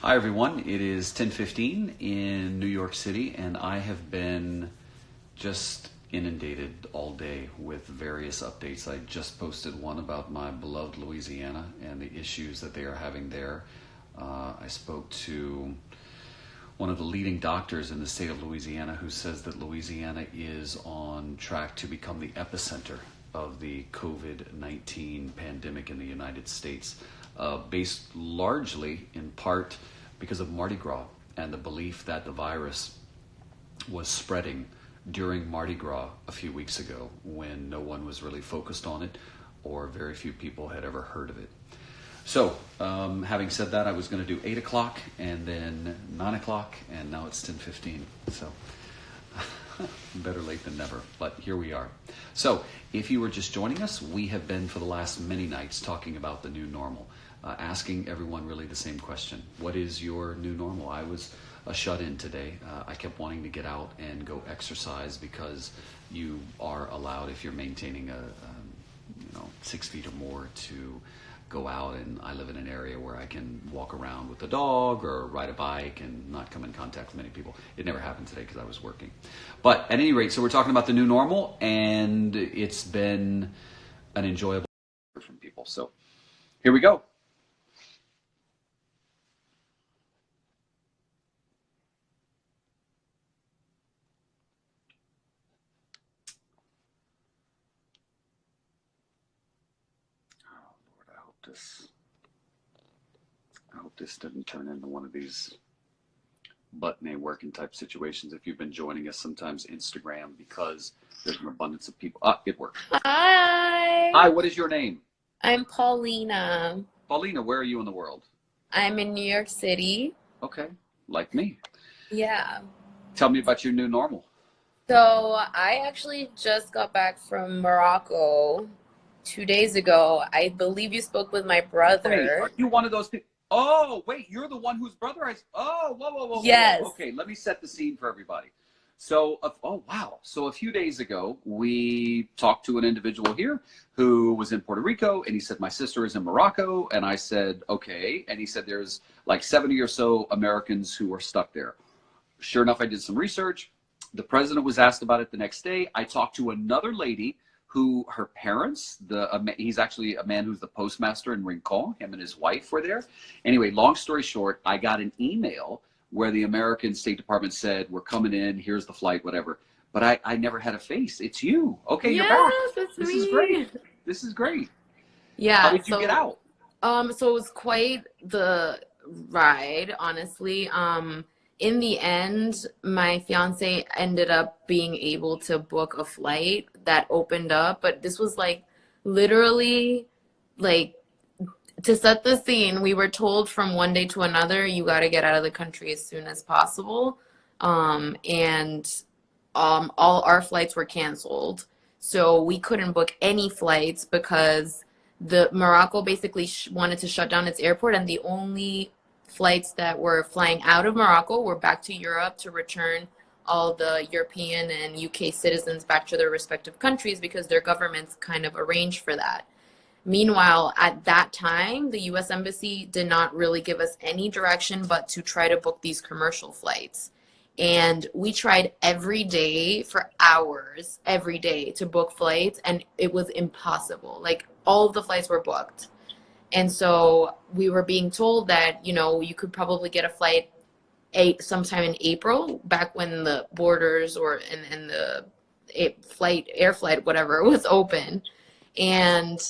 Hi everyone, it is 10:15 in New York City and I have been just inundated all day with various updates. I just posted one about my beloved Louisiana and the issues that they are having there. I spoke to one of the leading doctors in the state of Louisiana who says that Louisiana is on track to become the epicenter of the COVID-19 pandemic in the United States, based largely in part because of Mardi Gras and the belief that the virus was spreading during Mardi Gras a few weeks ago when no one was really focused on it or very few people had ever heard of it. So, having said that, I was going to do 8 o'clock and then 9 o'clock, and now it's 10:15. So, better late than never, but here we are. So, if you were just joining us, we have been for the last many nights talking about the new normal, asking everyone really the same question. What is your new normal? I was a shut-in today. I kept wanting to get out and go exercise because you are allowed, if you're maintaining 6 feet or more, to go out, and I live in an area where I can walk around with the dog or ride a bike and not come in contact with many people. It never happened today because I was working. But at any rate, so we're talking about the new normal, and it's been an enjoyable from people. So here we go. I hope this didn't turn into one of these button A working type situations. If you've been joining us, sometimes Instagram, because there's an abundance of people. It worked. Hi. Hi, what is your name? I'm Paulina. Paulina, where are you in the world? I'm in New York City. Okay, like me. Yeah. Tell me about your new normal. So I actually just got back from Morocco 2 days ago. I believe you spoke with my Wait, brother. are you one of those people? Oh, wait, you're the one whose brother Oh, whoa. Yes. Okay, let me set the scene for everybody. So, oh, wow. So a few days ago, we talked to an individual here who was in Puerto Rico, and he said, my sister is in Morocco. And I said, okay. And he said, there's like 70 or so Americans who are stuck there. Sure enough, I did some research. The president was asked about it the next day. I talked to another lady who her parents, he's actually a man who's the postmaster in Rincon, him and his wife were there. Anyway, long story short, I got an email where the American State Department said, we're coming in, here's the flight, whatever. But I never had a face. It's you. Okay, you're back. Yes, This me. is great. This is great. Yeah. How did you get out? So it was quite the ride, honestly. In the end, my fiance ended up being able to book a flight that opened up, but this was like literally like to set the scene, we were told from one day to another, you got to get out of the country as soon as possible. And all our flights were canceled. So we couldn't book any flights because the Morocco basically wanted to shut down its airport, and the only flights that were flying out of Morocco were back to Europe to return all the European and UK citizens back to their respective countries because their governments kind of arranged for that. Meanwhile, at that time, the US Embassy did not really give us any direction but to try to book these commercial flights. And we tried every day for hours, every day to book flights, and it was impossible. Like all of the flights were booked. And so we were being told that, you could probably get a flight sometime in April, back when the borders and the air flight, whatever, was open. And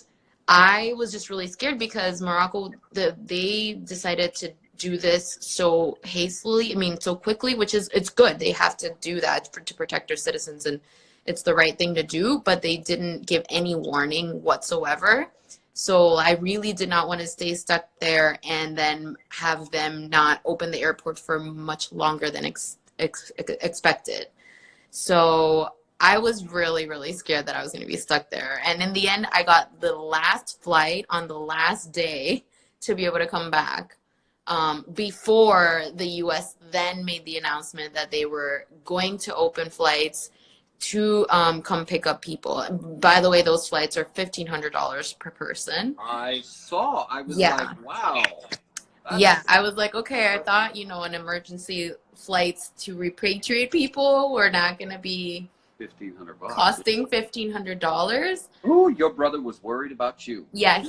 I was just really scared because Morocco, they decided to do this so hastily, so quickly, it's good. They have to do that to protect their citizens, and it's the right thing to do, but they didn't give any warning whatsoever. So I really did not want to stay stuck there and then have them not open the airport for much longer than expected. So I was really, really scared that I was going to be stuck there. And in the end, I got the last flight on the last day to be able to come back, before the US then made the announcement that they were going to open flights to come pick up people. By the way, those flights are $1,500 per person. I saw. I was Yeah. like, wow. Yeah, I was like, okay, I thought, an emergency flights to repatriate people were not going to be 1,500 bucks. costing $1,500. Oh, your brother was worried about you. Yeah,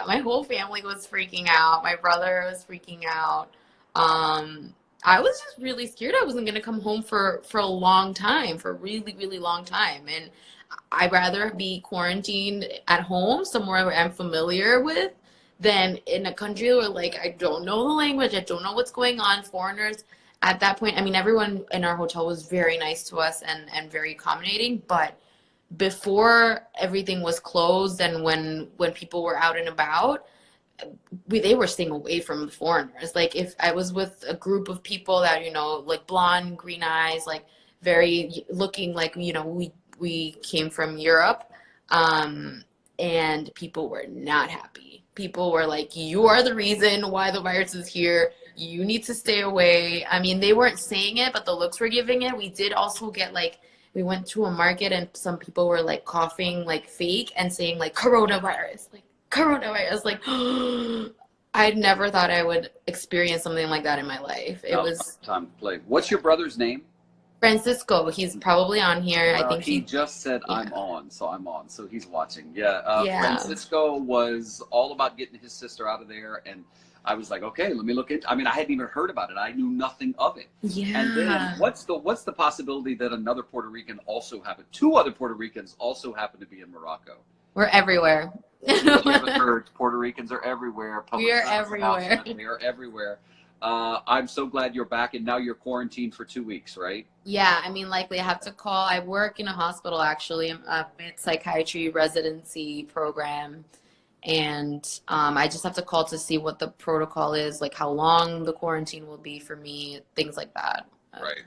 my whole family was freaking out. My brother was freaking out. I was just really scared I wasn't going to come home for a long time, for a really, really long time. And I'd rather be quarantined at home, somewhere where I'm familiar with, than in a country where, like, I don't know the language, I don't know what's going on. Foreigners at that point, I mean, everyone in our hotel was very nice to us and very accommodating, but before everything was closed and when people were out and about, they were staying away from foreigners. Like, if I was with a group of people that, like blonde, green eyes, like very looking like, we came from Europe, and people were not happy. People were like, you are the reason why the virus is here. You need to stay away. I mean, they weren't saying it, but the looks were giving it. We did also get, like, we went to a market and some people were like coughing like fake and saying like coronavirus, like coronavirus. Like, I never thought I would experience something like that in my life. It was time to play. What's your brother's name? Francisco. He's probably on here. I think he just said, yeah. I'm on, so he's watching. Yeah, Yeah. Francisco was all about getting his sister out of there, and I was like, okay, let me look into. I mean, I hadn't even heard about it. I knew nothing of it. Yeah. And then what's the possibility that another Puerto Rican also happened? Two other Puerto Ricans also happen to be in Morocco. We're everywhere. Puerto Ricans are everywhere. We are everywhere. They are everywhere. I'm so glad you're back, and now you're quarantined for 2 weeks, right? Yeah, I mean, likely I have to call. I work in a hospital, actually, a psychiatry residency program, and I just have to call to see what the protocol is, like how long the quarantine will be for me, things like that. Right.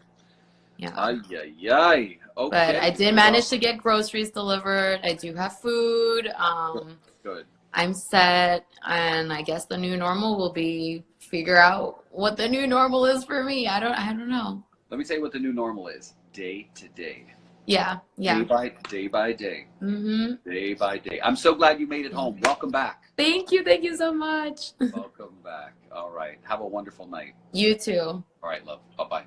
Yeah. Ay, ay, ay. Okay. But I did manage to get groceries delivered. I do have food. Good. I'm set, and I guess the new normal will be figure out what the new normal is for me. I don't know. Let me tell you what the new normal is. Day to day. Yeah. Day by day. Mm-hmm. Day by day. I'm so glad you made it home. Welcome back. Thank you so much. Welcome back. All right. Have a wonderful night. You too. All right, love. Bye-bye.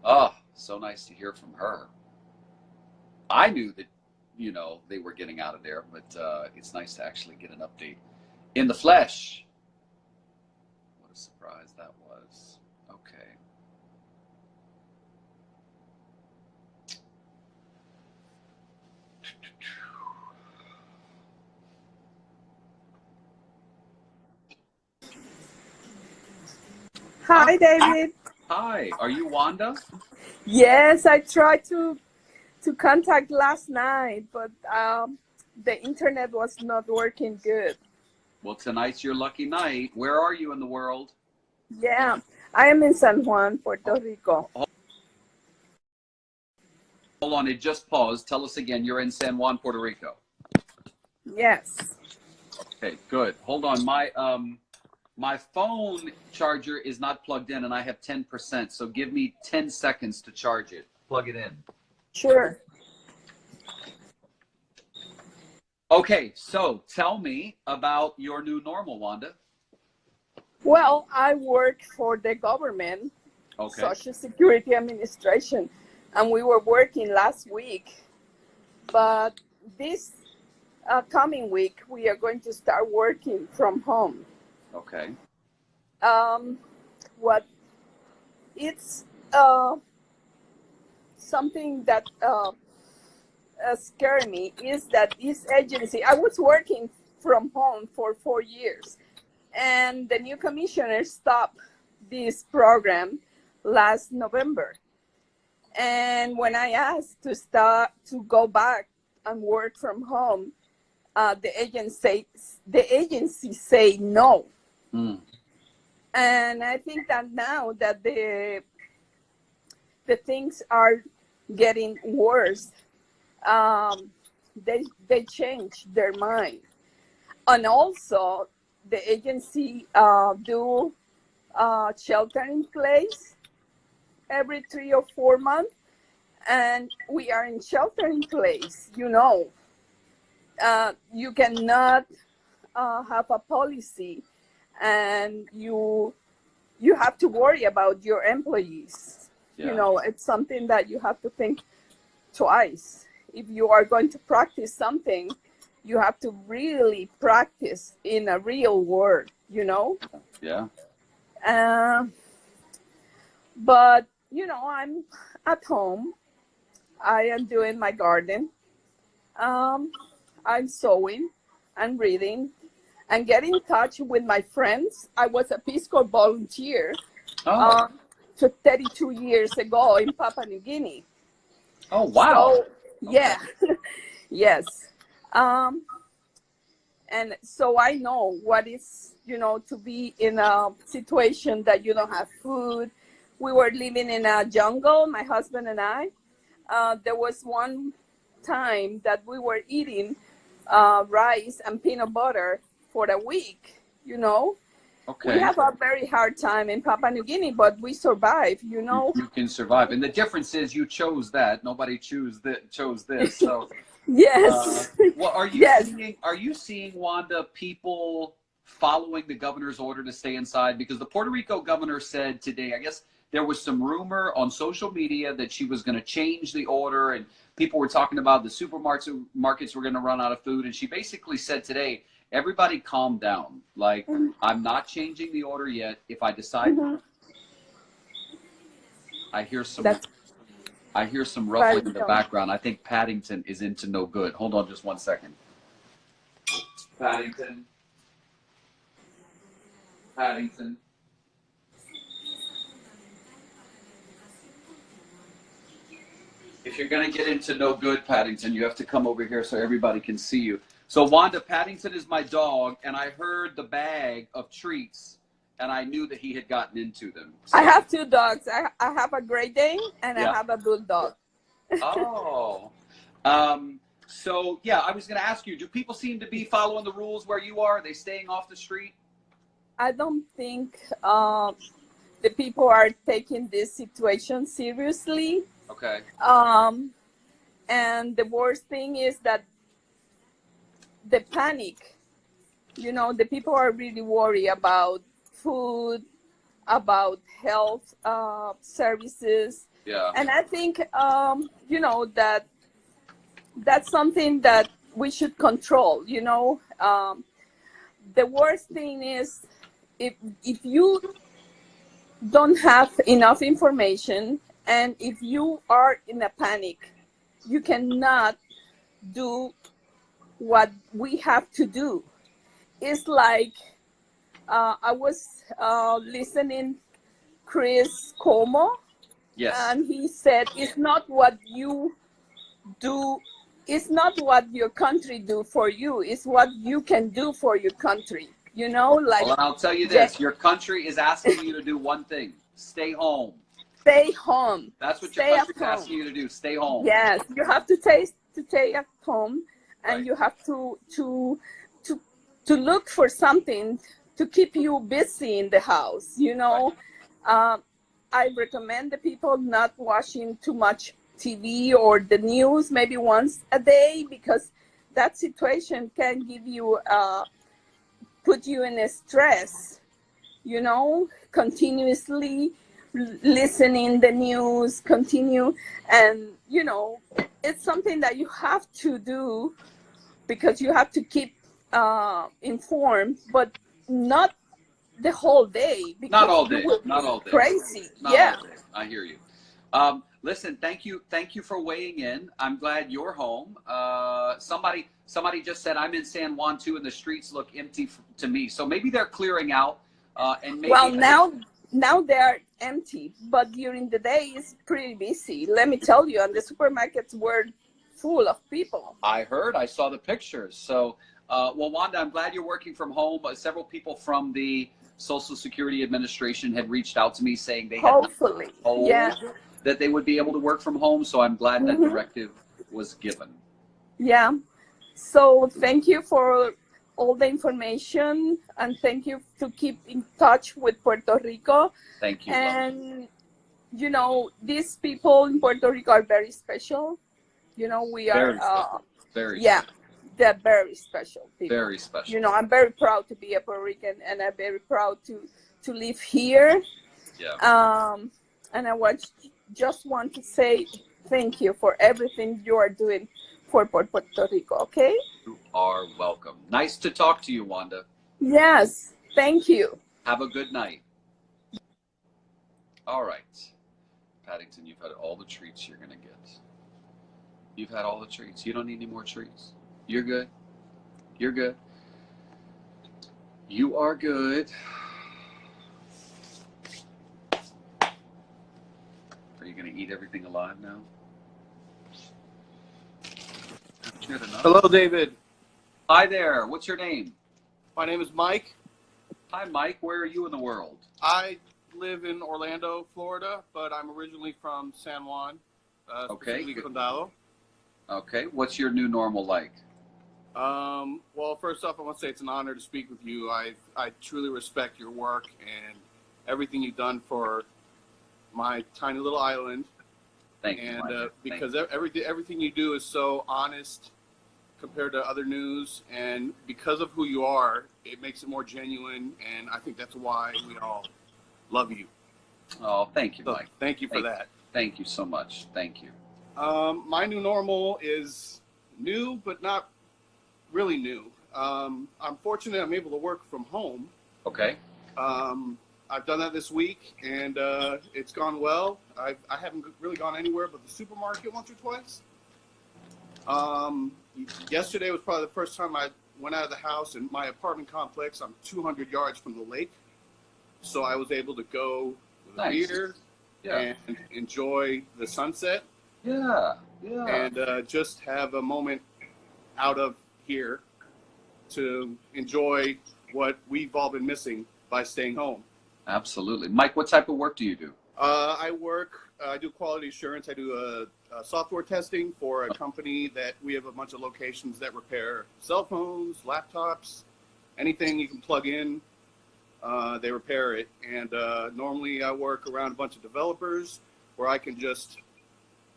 Oh, so nice to hear from her. I knew that, they were getting out of there, but it's nice to actually get an update in the flesh. What a surprise that was. Okay. Hi, David. Hi. Are you Wanda? Yes, I tried to contact last night, but the internet was not working good. Well, tonight's your lucky night. Where are you in the world? Yeah, I am in San Juan, Puerto Rico. Hold on, it just paused. Tell us again. You're in San Juan, Puerto Rico. Yes. Okay, good. Hold on. My phone charger is not plugged in, and I have 10%. So give me 10 seconds to charge it. Plug it in. Sure. Okay, so tell me about your new normal, Wanda. Well, I work for the government, Okay. Social Security Administration, and we were working last week. But this coming week, we are going to start working from home. Okay. What it's something that scared me is that this agency, I was working from home for 4 years, and the new commissioner stopped this program last November. And when I asked to go back and work from home, the agency say no. Mm. And I think that now that the things are getting worse, they change their mind. And also the agency do shelter in place every 3 or 4 months, and we are in shelter in place. You cannot have a policy and you have to worry about your employees. You know, it's something that you have to think twice. If you are going to practice something, you have to really practice in a real world, you know? Yeah. But, you know, I'm at home. I am doing my garden. I'm sewing and reading and getting in touch with my friends. I was a Peace Corps volunteer 32 years ago in Papua New Guinea. Oh, wow. So, yeah, okay. yes. And so I know what it's, you know, to be in a situation that you don't have food. We were living in a jungle, my husband and I. There was one time that we were eating rice and peanut butter for a week, you know. Okay. We have a very hard time in Papua New Guinea, but we survive, you know. You can survive. And the difference is you chose that. Nobody chose this. So yes. Well, are you yes. seeing, Wanda, people following the governor's order to stay inside? Because the Puerto Rico governor said today, I guess there was some rumor on social media that she was going to change the order, and people were talking about the supermarkets were going to run out of food. And she basically said today, everybody calm down. Like, I'm not changing the order yet. If I decide, I hear some ruffling in the background. I think Paddington is into no good. Hold on just 1 second. Paddington. If you're going to get into no good, Paddington, you have to come over here so everybody can see you. So, Wanda, Paddington is my dog, and I heard the bag of treats, and I knew that he had gotten into them. So, I have two dogs. I have a Great Dane, and I have a Bulldog. Oh. So, yeah, I was going to ask you, do people seem to be following the rules where you are? Are they staying off the street? I don't think the people are taking this situation seriously. Okay. And the worst thing is that the panic, you know, the people are really worried about food, about health services. Yeah. And I think, you know, that's something that we should control, you know. The worst thing is if you don't have enough information, and if you are in a panic, you cannot do what we have to do. It's like I was listening Chris Como, Yes. and he said, it's not what you do, it's not what your country do for you, it's what you can do for your country. You know, like. Well, I'll tell you this: your country is asking you to do one thing: stay home. Stay home. That's what your country's asking you to do. Stay home. Yes, you have to stay at home, and you have to look for something to keep you busy in the house. You know, I recommend the people not watching too much TV or the news, maybe once a day, because that situation can give you put you in a stress, you know, continuously listening the news, and you know, it's something that you have to do because you have to keep informed, but not the whole day. Not all day. Not all day. Crazy. Not all day. I hear you. Listen, thank you for weighing in. I'm glad you're home. Somebody just said I'm in San Juan too, and the streets look empty to me. So maybe they're clearing out. And maybe now they're empty, but during the day it's pretty busy. Let me tell you, and the supermarkets were full of people. I heard. I saw the pictures. So, well, Wanda, I'm glad you're working from home. Several people from the Social Security Administration had reached out to me saying they had hopefully that they would be able to work from home. So I'm glad that directive was given. Yeah. So thank you for all the information, and thank you to keep in touch with Puerto Rico. Thank you. And you know, these people in Puerto Rico are very special. You know, we are very yeah, they're very special people. Very special. You know, I'm very proud to be a Puerto Rican, and I'm very proud to live here. Yeah. And just want to say thank you for everything you are doing for Puerto Rico, okay? You are welcome. Nice to talk to you, Wanda. Yes, thank you. Have a good night. All right. Paddington, you've had all the treats you're going to get. You've had all the treats. You don't need any more treats. You're good. You're good. You are good. Are you going to eat everything alive now? Good enough. Hello, David. Hi there. What's your name? My name is Mike. Hi, Mike. Where are you in the world? I live in Orlando, Florida, but I'm originally from San Juan, specifically Condado. Okay. What's your new normal like? Well, first off, I want to say it's an honor to speak with you. I truly respect your work and everything you've done for my tiny little island. Thank you. And because everything you do is so honest compared to other news, and because of who you are, it makes it more genuine, and I think that's why we all love you. Oh, thank you, So, Mike. thank you for that. Thank you so much. Thank you. My new normal is new, but not really new. I'm fortunate I'm able to work from home. Okay. I've done that this week, and it's gone well. I haven't really gone anywhere but the supermarket once or twice. Yesterday was probably the first time I went out of the house. In my apartment complex, I'm 200 yards from the lake, so I was able to go with a beer and enjoy the sunset. Yeah. And just have a moment out of here to enjoy what we've all been missing by staying home. Absolutely. Mike, what type of work do you do? I do quality assurance. I do software testing for a company that we have a bunch of locations that repair cell phones, laptops, anything you can plug in, they repair it. And normally I work around a bunch of developers where I can just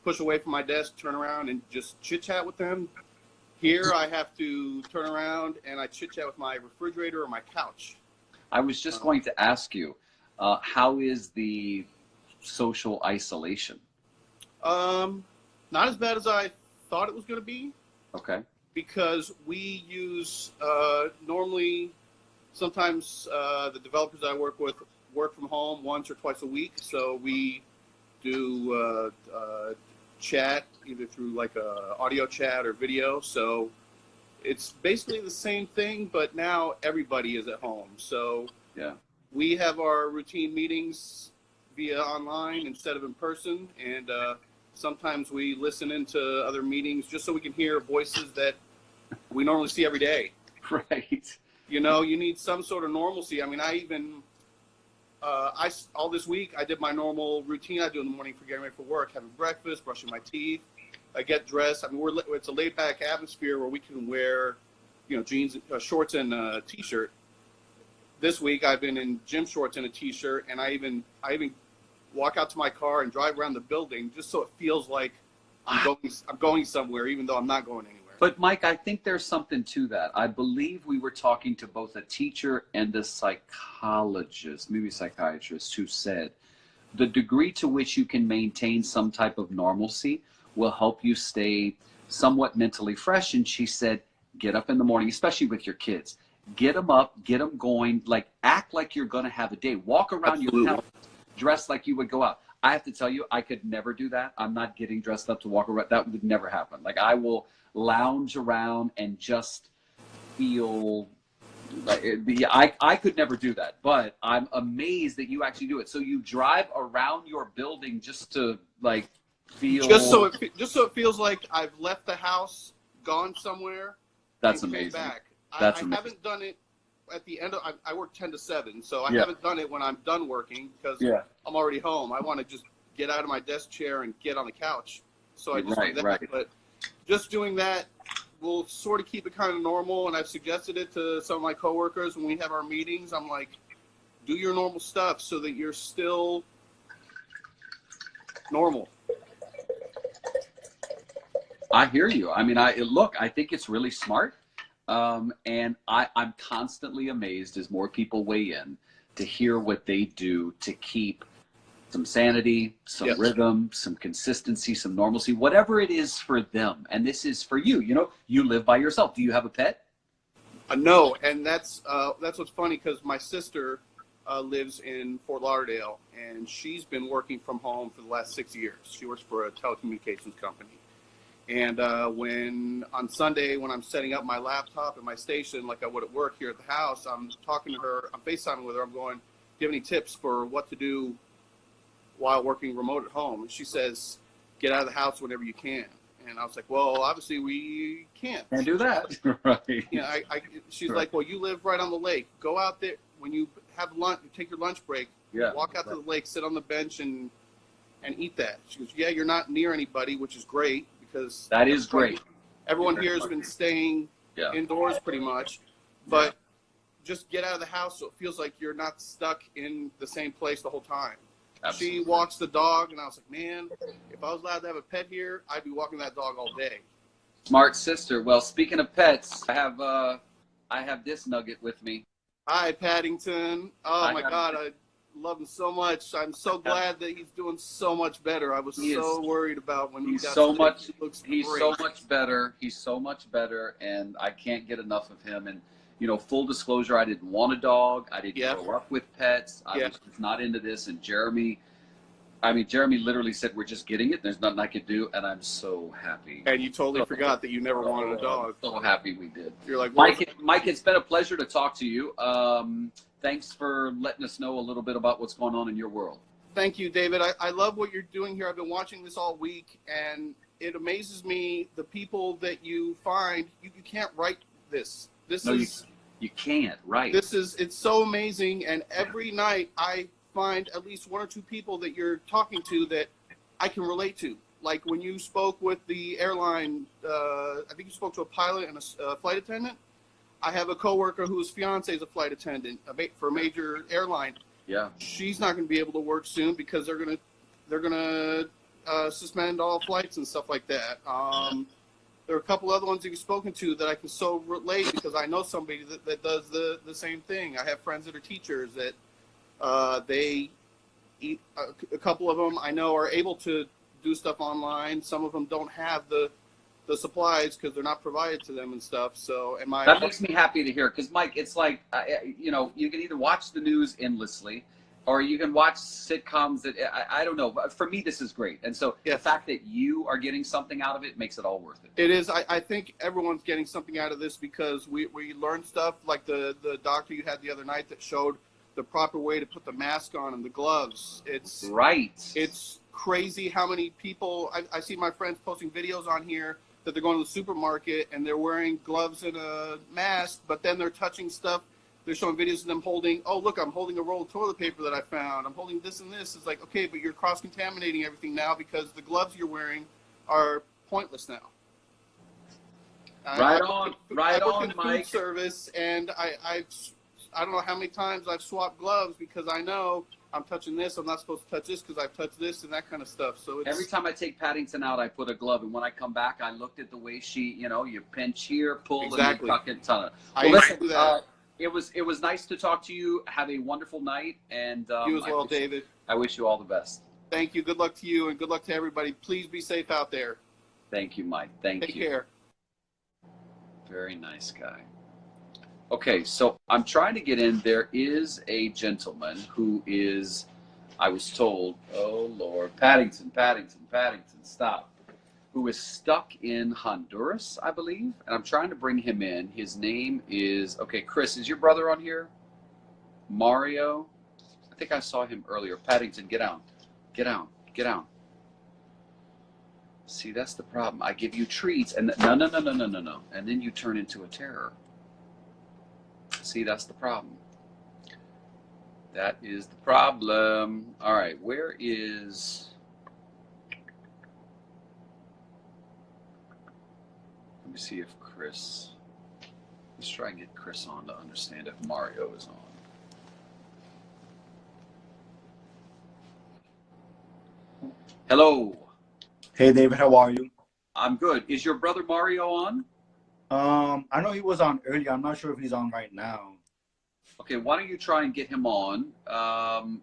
push away from my desk, turn around, and just chit-chat with them. Here I have to turn around and I chit-chat with my refrigerator or my couch. I was just going to ask you, how is the social isolation? Not as bad as I thought it was going to be. Okay. Because we use, normally, sometimes the developers I work with work from home once or twice a week. So we do chat either through like a audio chat or video. So it's basically the same thing, but now everybody is at home. So yeah, we have our routine meetings via online instead of in person. And sometimes we listen into other meetings just so we can hear voices that we normally see every day. Right. You know, you need some sort of normalcy. I mean, I even, all this week, I did my normal routine I do in the morning for getting ready for work, having breakfast, brushing my teeth. I get dressed. I mean, it's a laid back atmosphere where we can wear, you know, jeans, shorts, and a t-shirt. This week, I've been in gym shorts and a t-shirt, and I even walk out to my car and drive around the building just so it feels like I'm going somewhere, even though I'm not going anywhere. But Mike, I think there's something to that. I believe we were talking to both a teacher and a psychologist, maybe a psychiatrist, who said the degree to which you can maintain some type of normalcy will help you stay somewhat mentally fresh. And she said, get up in the morning, especially with your kids. Get them up, get them going, like act like you're going to have a day. Walk around your house dressed like you would go out. I have to tell you, I could never do that. I'm not getting dressed up to walk around. That would never happen. Like I will lounge around and just feel like I could never do that. But I'm amazed that you actually do it. So you drive around your building just to like feel just so it feels like I've left the house, gone somewhere. That's and amazing. Came back. That's I amazing. haven't done it at the end of I work 10 to 7, so I haven't done it when I'm done working because I'm already home. I want to just get out of my desk chair and get on the couch. So I just do that. But just doing that will sort of keep it kind of normal, and I've suggested it to some of my coworkers when we have our meetings. I'm like, do your normal stuff so that you're still normal. I hear you. I mean, I think it's really smart. And I'm constantly amazed as more people weigh in to hear what they do to keep some sanity, some Yes. rhythm, some consistency, some normalcy, whatever it is for them. And this is for you. You know, you live by yourself. Do you have a pet? No, and that's what's funny, because my sister lives in Fort Lauderdale, and she's been working from home for the last 6 years. She works for a telecommunications company. And when on Sunday, when I'm setting up my laptop and my station like I would at work here at the house, I'm talking to her, I'm FaceTiming with her, I'm going, do you have any tips for what to do while working remote at home? And she says, get out of the house whenever you can. And I was like, well, obviously we can't. Can't do that. Right. You know, she's Right. like, well, you live right on the lake. Go out there when you have lunch, take your lunch break, walk out to the lake, sit on the bench and eat that. She goes, yeah, you're not near anybody, which is great, because That is great. Everyone here has been staying indoors pretty much, but just get out of the house so it feels like you're not stuck in the same place the whole time. Absolutely. She walks the dog, and I was like, man, if I was allowed to have a pet here, I'd be walking that dog all day. Smart sister. Well, speaking of pets, I have this nugget with me. Hi, Paddington. Oh my God, I love him so much. I'm so glad that he's doing so much better. I was so worried about when he got so much. He's so much better. He's so much better, and I can't get enough of him. And you know, full disclosure, I didn't want a dog. I didn't grow up with pets. I was not into this. And Jeremy literally said, we're just getting it. There's nothing I could do. And I'm so happy. And you totally forgot that you never wanted a dog. So happy we did. You're like, Mike, it's been a pleasure to talk to you. Thanks for letting us know a little bit about what's going on in your world. Thank you, David. I love what you're doing here. I've been watching this all week, and it amazes me the people that you find. You can't write this. You can't, right? It's so amazing, and every night I find at least one or two people that you're talking to that I can relate to. Like when you spoke with the airline, I think you spoke to a pilot and a flight attendant. I have a coworker whose fiance is a flight attendant for a major airline. Yeah, she's not going to be able to work soon because they're gonna suspend all flights and stuff like that. There are a couple other ones that you've spoken to that I can so relate, because I know somebody that does the same thing. I have friends that are teachers that they eat. A couple of them I know are able to do stuff online. Some of them don't have the supplies because they're not provided to them and stuff. So that makes me happy to hear, because Mike, it's like, you know, you can either watch the news endlessly, or you can watch sitcoms that I don't know. But for me, this is great. And so the fact that you are getting something out of it makes it all worth it. It is. I think everyone's getting something out of this, because we learn stuff like the doctor you had the other night that showed the proper way to put the mask on and the gloves. It's crazy how many people I see my friends posting videos on here that they're going to the supermarket and they're wearing gloves and a mask, but then they're touching stuff. They're showing videos of them holding, oh, look, I'm holding a roll of toilet paper that I found. I'm holding this and this. It's like, okay, but you're cross-contaminating everything now because the gloves you're wearing are pointless now. Right on, Mike. Food service, and I don't know how many times I've swapped gloves because I know I'm touching this. I'm not supposed to touch this because I've touched this and that kind of stuff. So every time I take Paddington out, I put a glove, and when I come back, I looked at the way she, you know, you pinch here, pull, and you tuck it. Well, listen, it was nice to talk to you. Have a wonderful night, and you as well, David. I wish you all the best. Thank you. Good luck to you, and good luck to everybody. Please be safe out there. Thank you, Mike. Thank you. Take care. Very nice guy. Okay, so I'm trying to get in. There is a gentleman who is, I was told, oh Lord, Paddington, stop, who is stuck in Honduras, I believe, and I'm trying to bring him in. His name is, okay, Chris, is your brother on here? Mario? I think I saw him earlier. Paddington, get out. Get out. Get out. See, that's the problem. I give you treats, and no. And then you turn into a terror. See, that's the problem. That is the problem. All right, where is... Let me see if Chris... Let's try and get Chris on to understand if Mario is on. Hello. Hey, David, how are you? I'm good. Is your brother Mario on? I know he was on earlier. I'm not sure if he's on right now. Okay, why don't you try and get him on?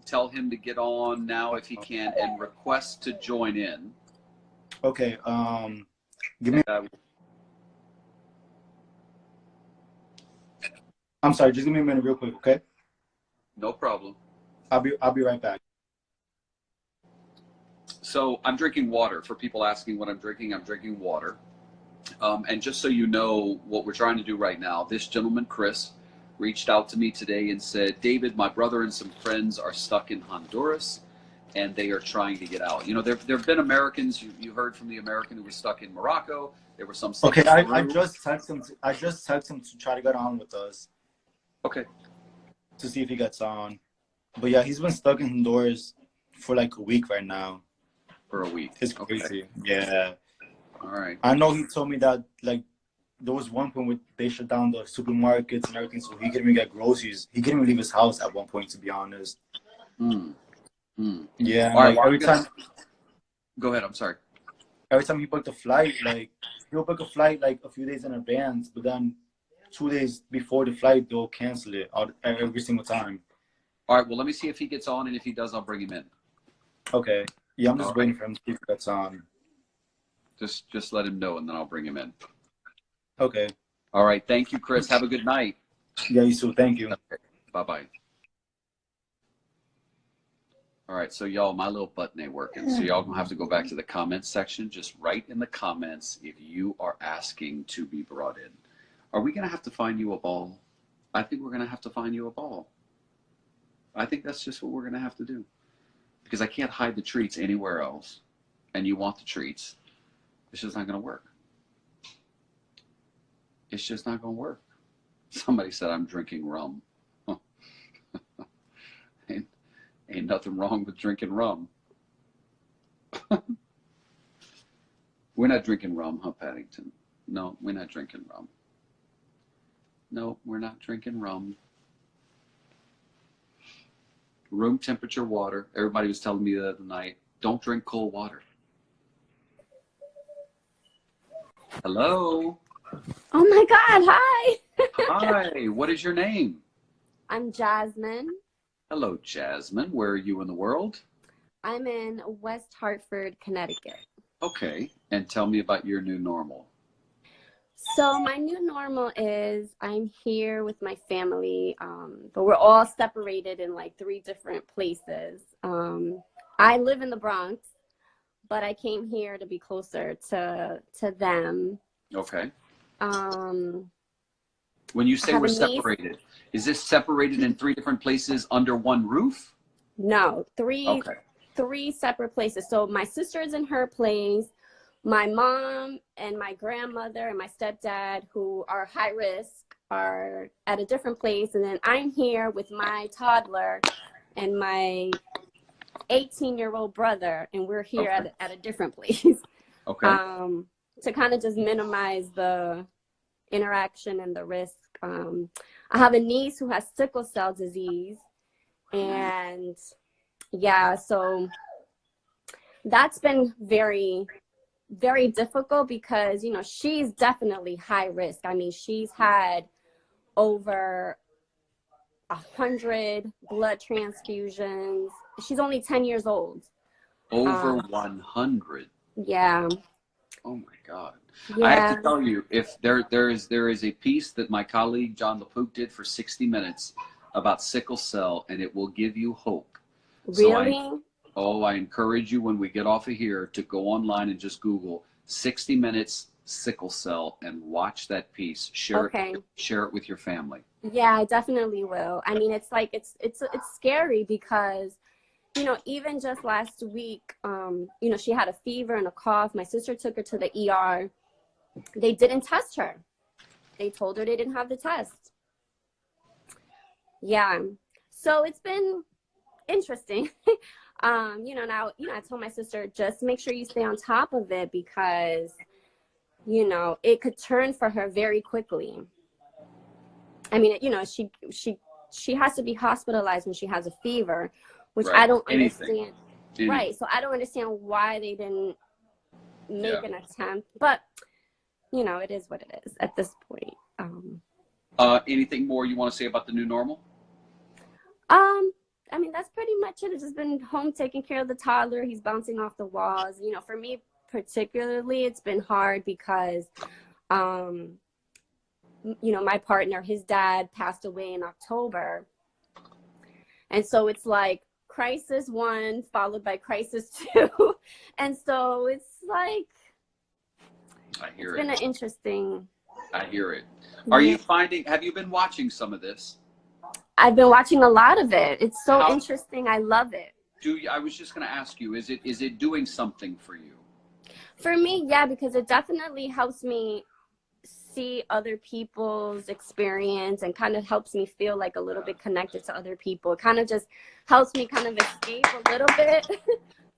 Tell him to get on now if he can, and request to join in. Okay. Give me. I'm sorry. Just give me a minute, real quick. Okay. No problem. I'll be right back. So I'm drinking water. For people asking what I'm drinking water. And just so you know what we're trying to do right now, this gentleman, Chris, reached out to me today and said, David, my brother and some friends are stuck in Honduras, and they are trying to get out. You know, there have been Americans. You heard from the American who was stuck in Morocco. There were some. Okay, I just texted him. I just texted him to try to get on with us. Okay. To see if he gets on. But yeah, he's been stuck in Honduras for like a week right now. For a week. It's crazy. Okay. Yeah. All right. I know he told me that like there was one point where they shut down the supermarkets and everything, so he couldn't even get groceries. He couldn't even leave his house at one point, to be honest. Yeah. All right. Like, every time. Go ahead. I'm sorry. Every time he booked a flight, like he'll book a flight like a few days in advance, but then 2 days before the flight, they'll cancel it every single time. All right. Well, let me see if he gets on, and if he does, I'll bring him in. Okay. Yeah, I'm just waiting for him to see if he gets on. Just let him know, and then I'll bring him in. Okay. All right. Thank you, Chris. Have a good night. Yeah, you too. Thank you. Okay. Bye-bye. All right. So, y'all, my little button ain't working. So, y'all going to have to go back to the comments section. Just write in the comments if you are asking to be brought in. Are we going to have to find you a ball? I think we're going to have to find you a ball. I think that's just what we're going to have to do. Because I can't hide the treats anywhere else. And you want the treats. It's just not going to work. It's just not going to work. Somebody said I'm drinking rum. Ain't nothing wrong with drinking rum. We're not drinking rum, huh, Paddington? No, we're not drinking rum. No, we're not drinking rum. Room temperature water. Everybody was telling me the other night, don't drink cold water. Hello. Oh my God, hi. Hi, what is your name? I'm Jasmine. Hello, Jasmine. Where are you in the world? I'm in West Hartford, Connecticut. Okay, and tell me about your new normal. So my new normal is I'm here with my family, but we're all separated in like 3 different places. I live in the Bronx, but I came here to be closer to them. Okay. When you say we're separated, is this separated in 3 different places under one roof? No, 3 separate places. So my sister's in her place. My mom and my grandmother and my stepdad, who are high risk, are at a different place. And then I'm here with my toddler and my 18-year-old brother, and we're here at a different place. Okay. To kind of just minimize the interaction and the risk. I have a niece who has sickle cell disease. And yeah, so that's been very, very difficult because, you know, she's definitely high risk. I mean, she's had over 100 blood transfusions. She's only 10 years old. Over 100. Yeah. Oh my God. Yeah. I have to tell you, if there is a piece that my colleague John LaPook did for 60 minutes about sickle cell, and it will give you hope. Really? So I encourage you when we get off of here to go online and just Google 60 minutes sickle cell and watch that piece. Share it with your family. Yeah, I definitely will. I mean, it's like it's scary because, you know, even just last week, you know, she had a fever and a cough. My sister took her to the ER. They didn't test her. They told her they didn't have the test. Yeah. So it's been interesting. You know, now, you know, I told my sister, just make sure you stay on top of it because, you know, it could turn for her very quickly. I mean, you know, she has to be hospitalized when she has a fever, which I don't understand. Right. So I don't understand why they didn't make an attempt, but you know, it is what it is at this point. Anything more you want to say about the new normal? I mean, that's pretty much it. It's just been home taking care of the toddler. He's bouncing off the walls. You know, for me particularly, it's been hard because, you know, my partner, his dad passed away in October. And so it's like crisis 1 followed by crisis 2. And so it's like, I hear it's been an interesting. I hear it. Are you finding, have you been watching some of this? I've been watching a lot of it. It's so interesting. I love it. I was just going to ask you, is it doing something for you? For me, yeah, because it definitely helps me see other people's experience and kind of helps me feel like a little bit connected to other people. It kind of just helps me kind of escape a little bit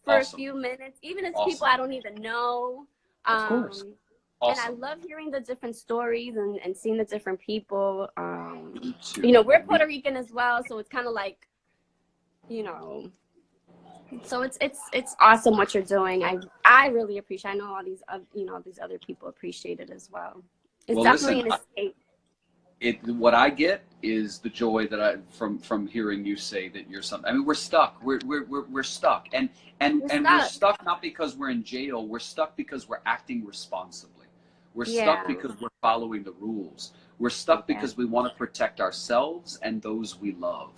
for a few minutes, even if it's people I don't even know. Of course. And I love hearing the different stories and seeing the different people. You know, we're Puerto Rican as well, so it's kind of like, you know, so it's awesome what you're doing. I really appreciate. I know all these you know, these other people appreciate it as well. It's definitely an escape. What I get is the joy that from hearing you say that you're something. I mean, we're stuck. We're stuck, and we're stuck not because we're in jail. We're stuck because we're acting responsibly. We're stuck because we're following the rules. We're stuck because we want to protect ourselves and those we love.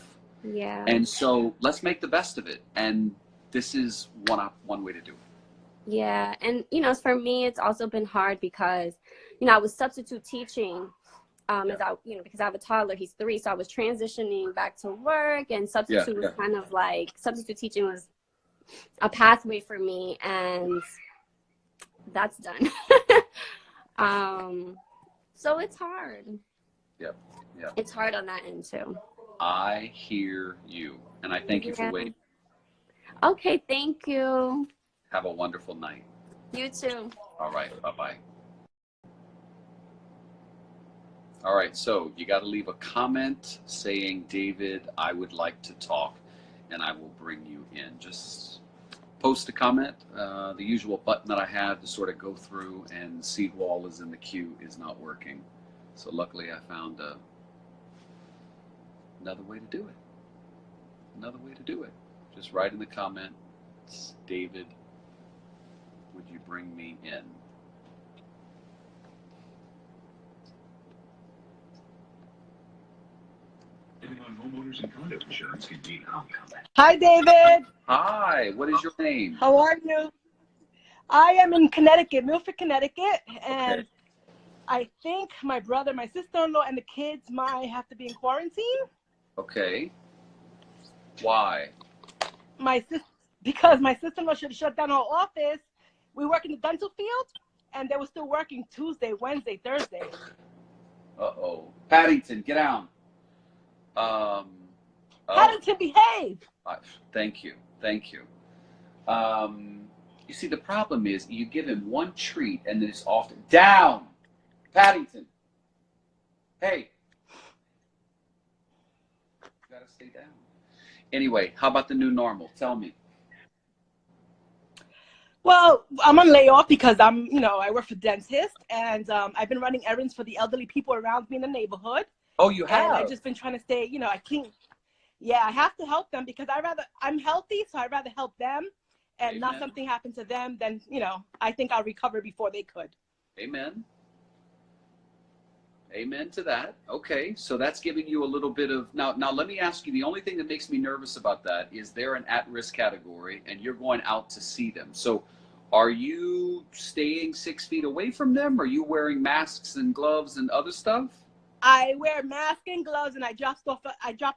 Yeah. And so let's make the best of it. And this is one way to do it. Yeah. And, you know, for me, it's also been hard because, you know, I was substitute teaching as I, you know, because I have a toddler, he's 3. So I was transitioning back to work, and substitute was kind of like, substitute teaching was a pathway for me, and that's done. So it's hard. Yep. It's hard on that end too. I hear you, and I thank you for waiting. Okay, thank you. Have a wonderful night. You too. All right, bye-bye. All right, so you got to leave a comment saying, David, I would like to talk, and I will bring you in. Just post a comment. The usual button that I have to sort of go through and see who all is in the queue is not working. So luckily I found another way to do it. Another way to do it. Just write in the comments, David, would you bring me in? Hi, David. Hi, what is your name? How are you? I am in Connecticut, Milford, Connecticut, and I think my brother, my sister-in-law, and the kids might have to be in quarantine. Okay. Why? Because my sister-in-law should have shut down her office. We work in the dental field, and they were still working Tuesday, Wednesday, Thursday. Uh-oh. Paddington, get down. Paddington, behave. Thank you. Thank you. You see, the problem is you give him one treat and then it's off. Down! Paddington. Hey. You gotta stay down. Anyway, how about the new normal? Tell me. Well, I'm on layoff because I work for dentist, and I've been running errands for the elderly people around me in the neighborhood. Oh, you have? And I've just been trying to stay, I clean. Yeah, I have to help them because I'm healthy, so I'd rather help them and not something happen to them than, I think I'll recover before they could. Amen. Amen to that. Okay, so that's giving you a little bit of, now let me ask you, the only thing that makes me nervous about that is they're an at-risk category and you're going out to see them. So are you staying 6 feet away from them? Are you wearing masks and gloves and other stuff? I wear mask and gloves, and I drop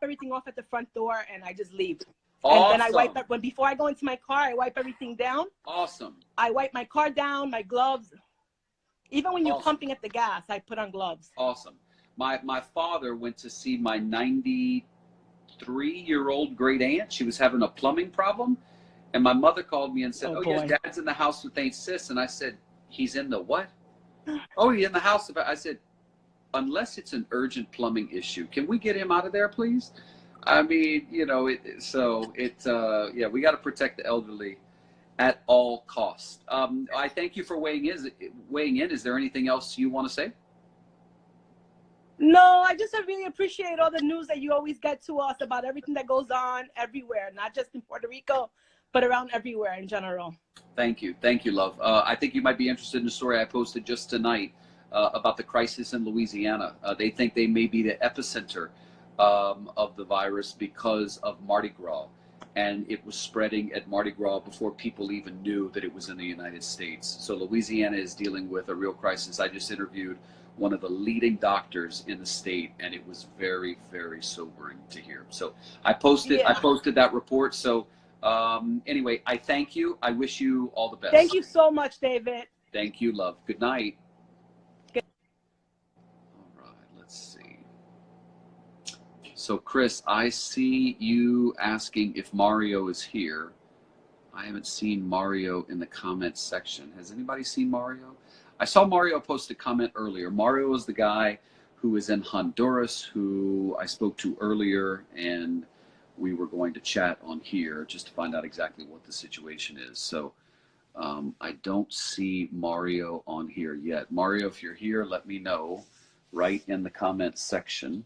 everything off at the front door, and I just leave. Awesome. And then I wipe up. Before I go into my car, I wipe everything down. Awesome. I wipe my car down, my gloves. Even when you're pumping at the gas, I put on gloves. Awesome. My father went to see my 93-year-old great aunt. She was having a plumbing problem, and my mother called me and said, "Oh, your dad's in the house with Aunt Sis." And I said, "He's in the what?" "Oh, he's in the house." I said, "Unless it's an urgent plumbing issue, can we get him out of there, please?" I mean, we got to protect the elderly. at all costs. I thank you for weighing in. Is there anything else you want to say? No, I just really appreciate all the news that you always get to us about everything that goes on everywhere, not just in Puerto Rico, but around everywhere in general. Thank you, love. I think you might be interested in a story I posted just tonight about the crisis in Louisiana. They think they may be the epicenter of the virus because of Mardi Gras. And it was spreading at Mardi Gras before people even knew that it was in the United States. So Louisiana is dealing with a real crisis. I just interviewed one of the leading doctors in the state, and it was very, very sobering to hear. So I posted that report. So anyway, I thank you. I wish you all the best. Thank you so much, David. Thank you, love. Good night. Good. All right, let's see. So Chris, I see you asking if Mario is here. I haven't seen Mario in the comments section. Has anybody seen Mario? I saw Mario post a comment earlier. Mario is the guy who is in Honduras, who I spoke to earlier, and we were going to chat on here just to find out exactly what the situation is. So I don't see Mario on here yet. Mario, if you're here, let me know right in the comments section.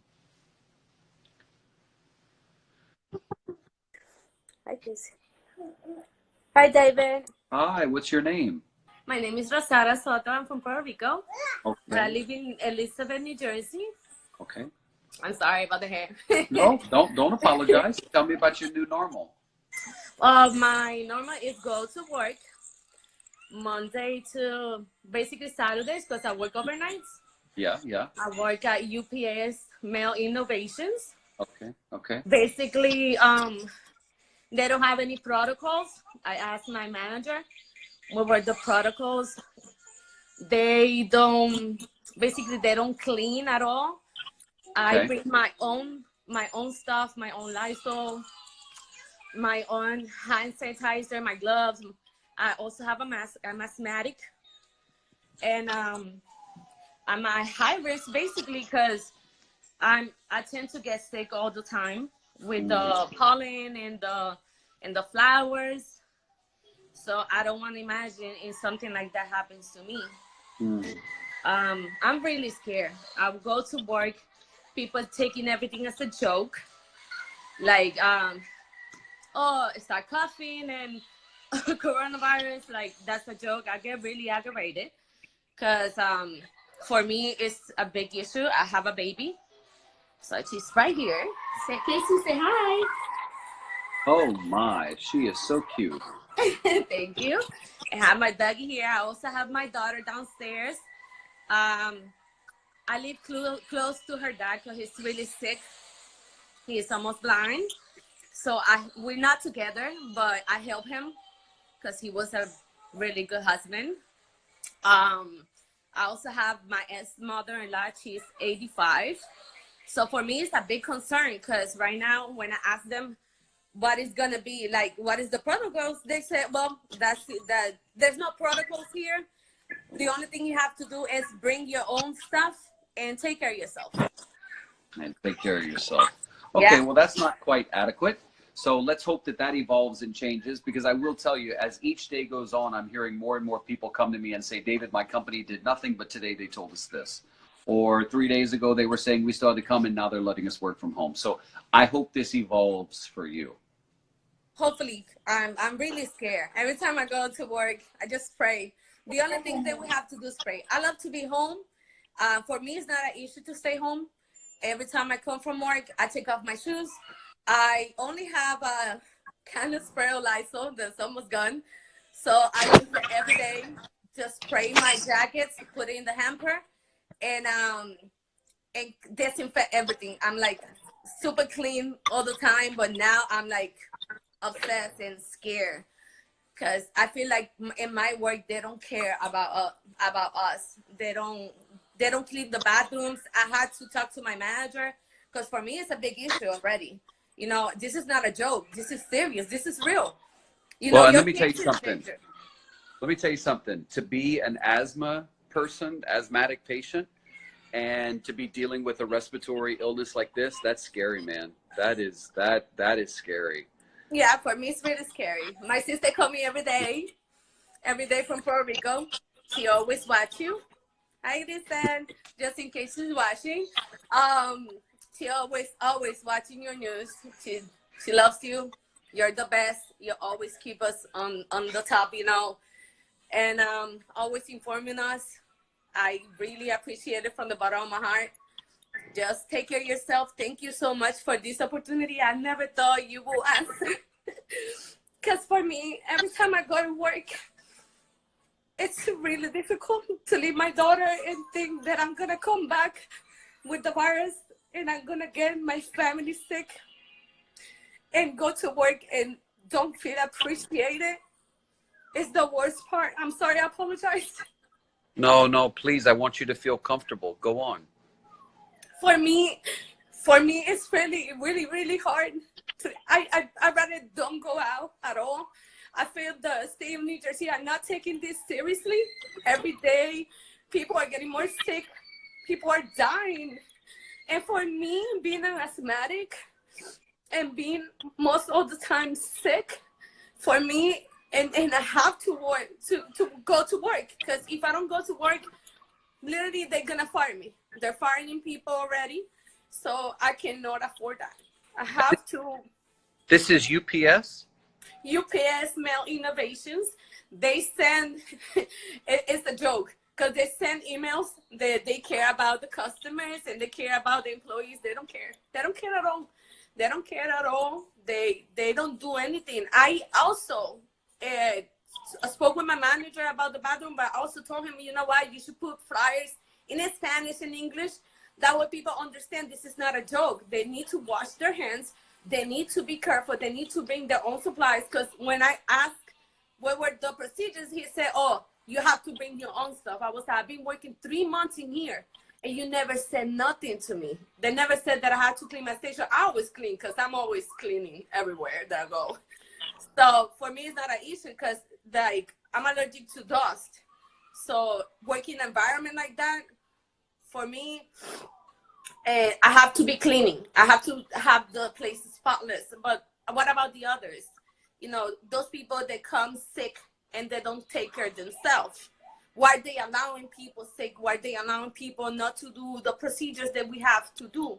Hi, Casey. Hi, David. Hi, what's your name? My name is Rosara Soto. I'm from Puerto Rico. Okay. But I live in Elizabeth, New Jersey. Okay. I'm sorry about the hair. No, don't apologize. Tell me about your new normal. My normal is go to work Monday to basically Saturdays because I work overnights. Yeah. I work at UPS Mail Innovations. Okay. Basically, they don't have any protocols. I asked my manager what were the protocols. They don't clean at all. Okay. I bring my own stuff, my own Lysol, my own hand sanitizer, my gloves. I also have a mask. I'm asthmatic, and I'm at high risk basically because I tend to get sick all the time with the pollen and the flowers. So I don't want to imagine if something like that happens to me. I'm really scared. I'll go to work, people taking everything as a joke. Like, start coughing and coronavirus, like that's a joke. I get really aggravated because for me, it's a big issue. I have a baby. So she's right here. Say, Casey, say hi. Oh my, she is so cute. Thank you. I have my doggy here. I also have my daughter downstairs. I live close to her dad because he's really sick. He's almost blind. So we're not together, but I help him because he was a really good husband. I also have my ex-mother-in-law. She's 85. So for me, it's a big concern because right now when I ask them what is going to be, like, what is the protocols, they say, well, there's no protocols here. The only thing you have to do is bring your own stuff and take care of yourself. And take care of yourself. Okay, Yeah. Well, that's not quite adequate. So let's hope that evolves and changes, because I will tell you, as each day goes on, I'm hearing more and more people come to me and say, David, my company did nothing, but today they told us this. Or 3 days ago, they were saying we still had to come, and now they're letting us work from home. So I hope this evolves for you. Hopefully. I'm really scared. Every time I go to work, I just pray. The only thing that we have to do is pray. I love to be home. For me, it's not an issue to stay home. Every time I come from work, I take off my shoes. I only have a kind of spray of Lysol that's almost gone. So I use it every day. Just spray my jackets, put it in the hamper, and disinfect everything. I'm like super clean all the time, but now I'm like obsessed and scared because I feel like in my work they don't care about us. They don't clean the bathrooms. I had to talk to my manager because for me it's a big issue already. You know, this is not a joke. This is serious. This is real. You know, and let me tell you something. Let me tell you something. To be an asthmatic patient, and to be dealing with a respiratory illness like this, that's scary, man. That is scary. Yeah, for me, it's really scary. My sister call me every day from Puerto Rico. She always watch you. Hi, listen, just in case she's watching. Um, she always watching your news. She loves you. You're the best. You always keep us on the top, you know, and always informing us. I really appreciate it from the bottom of my heart. Just take care of yourself. Thank you so much for this opportunity. I never thought you will answer. Because for me, every time I go to work, it's really difficult to leave my daughter and think that I'm going to come back with the virus and I'm going to get my family sick and go to work and don't feel appreciated. It's the worst part. I'm sorry. I apologize. No, no, please. I want you to feel comfortable. Go on. For me, it's really hard. I rather don't go out at all. I feel the state of New Jersey are not taking this seriously. Every day, people are getting more sick. People are dying. And for me, being an asthmatic and being most of the time sick, for me, and I have to work to go to work, because if I don't go to work, literally they're gonna fire me. They're firing people already, so I cannot afford that. I have to. This is UPS? UPS Mail Innovations. They send, it's a joke, because they send emails. They care about the customers and they care about the employees. They don't care. They don't care at all. They don't care at all. They don't do anything. I also spoke with my manager about the bathroom, but I also told him, you know what, you should put flyers in Spanish and English. That way people understand this is not a joke. They need to wash their hands. They need to be careful. They need to bring their own supplies. Because when I asked what were the procedures, he said, oh, you have to bring your own stuff. I've been working 3 months in here, and you never said nothing to me. They never said that I had to clean my station. I always clean, because I'm always cleaning everywhere that I go. So for me, it's not an issue, because like I'm allergic to dust. So working environment like that, for me, I have to be cleaning. I have to have the place spotless. But what about the others? You know, those people that come sick and they don't take care of themselves. Why are they allowing people sick? Why are they allowing people not to do the procedures that we have to do?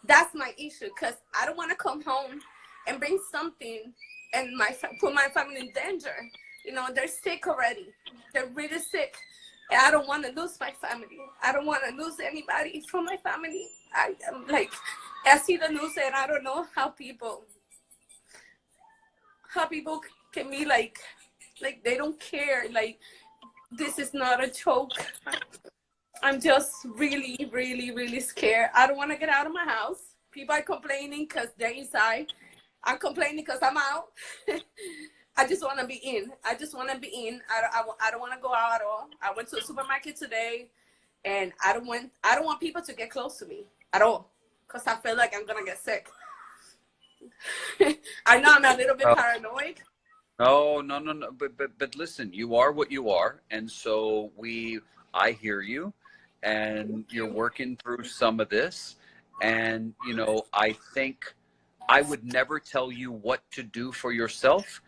That's my issue, because I don't want to come home and bring something and put my family in danger. You know, they're sick already. They're really sick. And I don't want to lose my family. I don't want to lose anybody from my family. I'm like, I see the news and I don't know how people can be like they don't care. Like, this is not a joke. I'm just really scared. I don't want to get out of my house. People are complaining because they're inside. I'm complaining because I'm out. I just want to be in. I just want to be in. I don't want to go out at all. I went to a supermarket today, and I don't want people to get close to me at all, because I feel like I'm gonna get sick. I know I'm a little bit paranoid. No. But listen, you are what you are, and so I hear you, and you're working through some of this, and you know, I think I would never tell you what to do for yourself,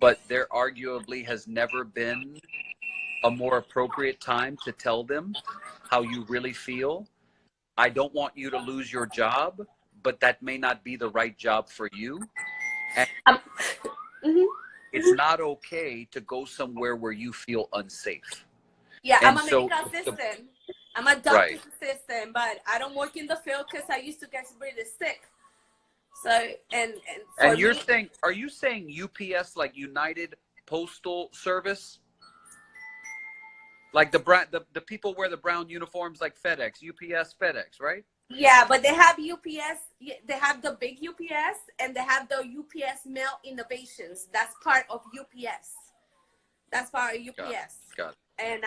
but there arguably has never been a more appropriate time to tell them how you really feel. I don't want you to lose your job, but that may not be the right job for you. And it's not okay to go somewhere where you feel unsafe. Yeah, And I'm a medical assistant. I'm a doctor's assistant, but I don't work in the field because I used to get really sick. So, and you're saying, are you saying UPS, like United Postal Service? Like the people wear the brown uniforms like FedEx, UPS, FedEx, right? Yeah, but they have UPS. They have the big UPS, and they have the UPS Mail Innovations. That's part of UPS. That's part of UPS. Got it. And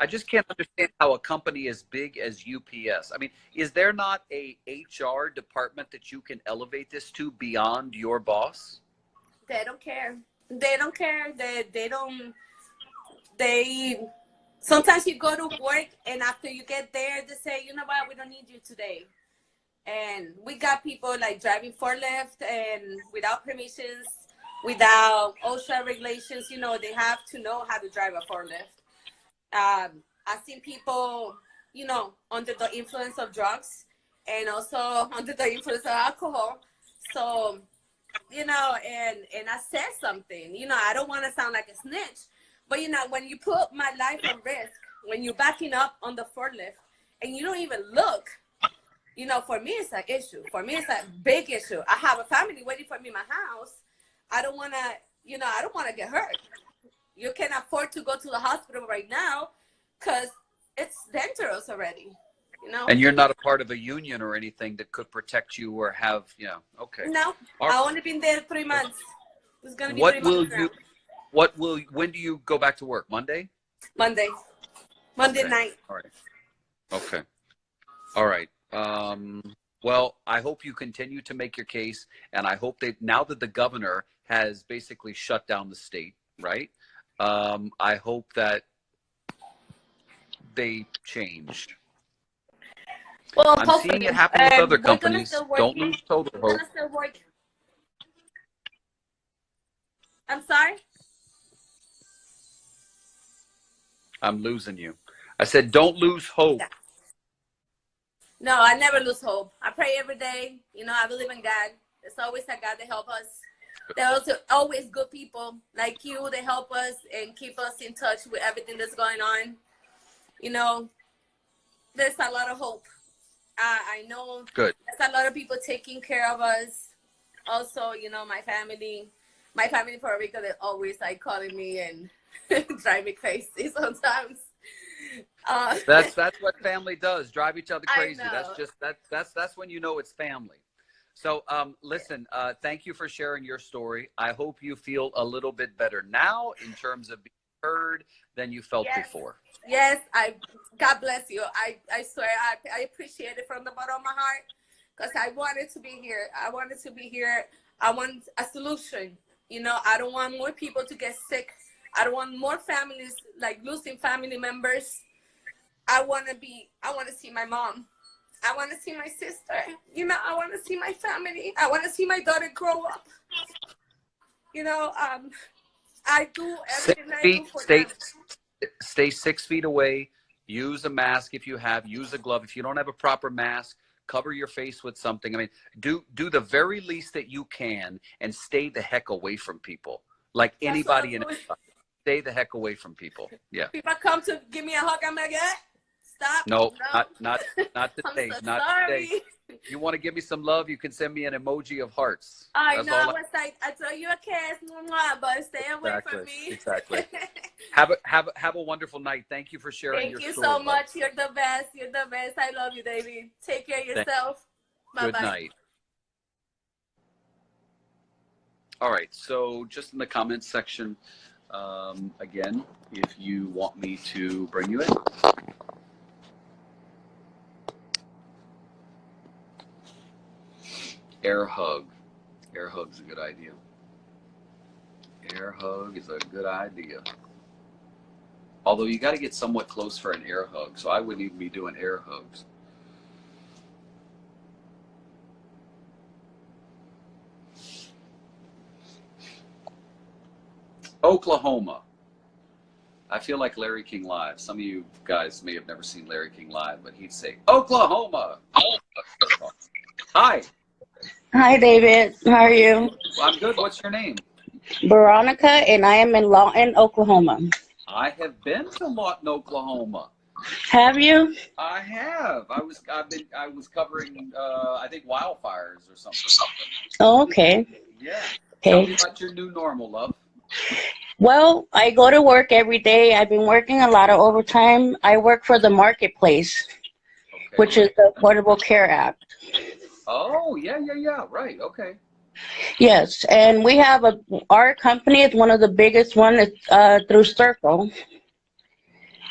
I just can't understand how a company as big as UPS. I mean, is there not a HR department that you can elevate this to beyond your boss? They don't care. They don't care. They don't. They. Sometimes you go to work, and after you get there, they say, you know what, we don't need you today. And we got people like driving forklift and without permissions, without OSHA regulations. You know, they have to know how to drive a forklift. I've seen people, you know, under the influence of drugs and also under the influence of alcohol. So, you know, and I said something, you know, I don't want to sound like a snitch, but, you know, when you put my life at risk, when you're backing up on the forklift and you don't even look, you know, for me, it's an issue. For me, it's a big issue. I have a family waiting for me in my house. I don't want to, you know, I don't want to get hurt. You can afford to go to the hospital right now because it's dangerous already, you know? And you're not a part of a union or anything that could protect you or have, you know, okay. No, I've only been there 3 months. It's going to be What 3 will months you, now. when do you go back to work? Monday? Monday Okay. night. All right. Okay. All right. Well, I hope you continue to make your case, and I hope that now that the governor has basically shut down the state, right? I hope that they change. Well, I'm hopefully, seeing it happen with other we're gonna companies. still Don't working. lose total We're hope. gonna still work. I'm sorry? I'm losing you. I said, don't lose hope. Yeah. No, I never lose hope. I pray every day. You know, I believe in God. There's always a God to help us. There's always good people like you that help us and keep us in touch with everything that's going on. You know, there's a lot of hope. I know Good. there's a lot of people taking care of us. Also, you know, my family in Puerto Rico, they're always like calling me and drive me crazy sometimes. That's what family does. Drive each other I crazy. know. That's just that's when you know it's family. So listen, thank you for sharing your story. I hope you feel a little bit better now in terms of being heard than you felt before. Yes, God bless you. I swear I appreciate it from the bottom of my heart because I wanted to be here. I want a solution. You know, I don't want more people to get sick. I don't want more families like losing family members. I want to see my mom. I want to see my sister. You know, I want to see my family. I want to see my daughter grow up. You know, I do everything I do for them. Stay 6 feet away. Use a mask if you have. Use a glove. If you don't have a proper mask, cover your face with something. I mean, do the very least that you can and stay the heck away from people. Like anybody and everybody. Stay the heck away from people. Yeah. People come to give me a hug. I'm like, stop. No, not today. I'm so not sorry. today. You want to give me some love? You can send me an emoji of hearts. I That's know. all I was like, I throw you a kiss, but stay away from me. Exactly. Have a wonderful night. Thank you for sharing your story. Thank you so much. You're the best. You're the best. I love you, David. Take care of yourself. Bye-bye. Good night. All right. So just in the comments section, again, if you want me to bring you in. Air hug. Air hug's a good idea. Air hug is a good idea. Although you got to get somewhat close for an air hug, so I wouldn't even be doing air hugs. Oklahoma. I feel like Larry King Live. Some of you guys may have never seen Larry King Live, but he'd say, Oklahoma. Hi. Hi, David. How are you? I'm good. What's your name? Veronica, and I am in Lawton, Oklahoma. I have been to Lawton, Oklahoma. Have you? I have. I was covering I think wildfires or something. Oh, okay. Yeah. Okay. Tell me about your new normal, love. Well, I go to work every day. I've been working a lot of overtime. I work for the Marketplace, which is the Affordable Care Act. Oh, yeah. Right. Okay. Yes, and we have our company is one of the biggest ones through Circle.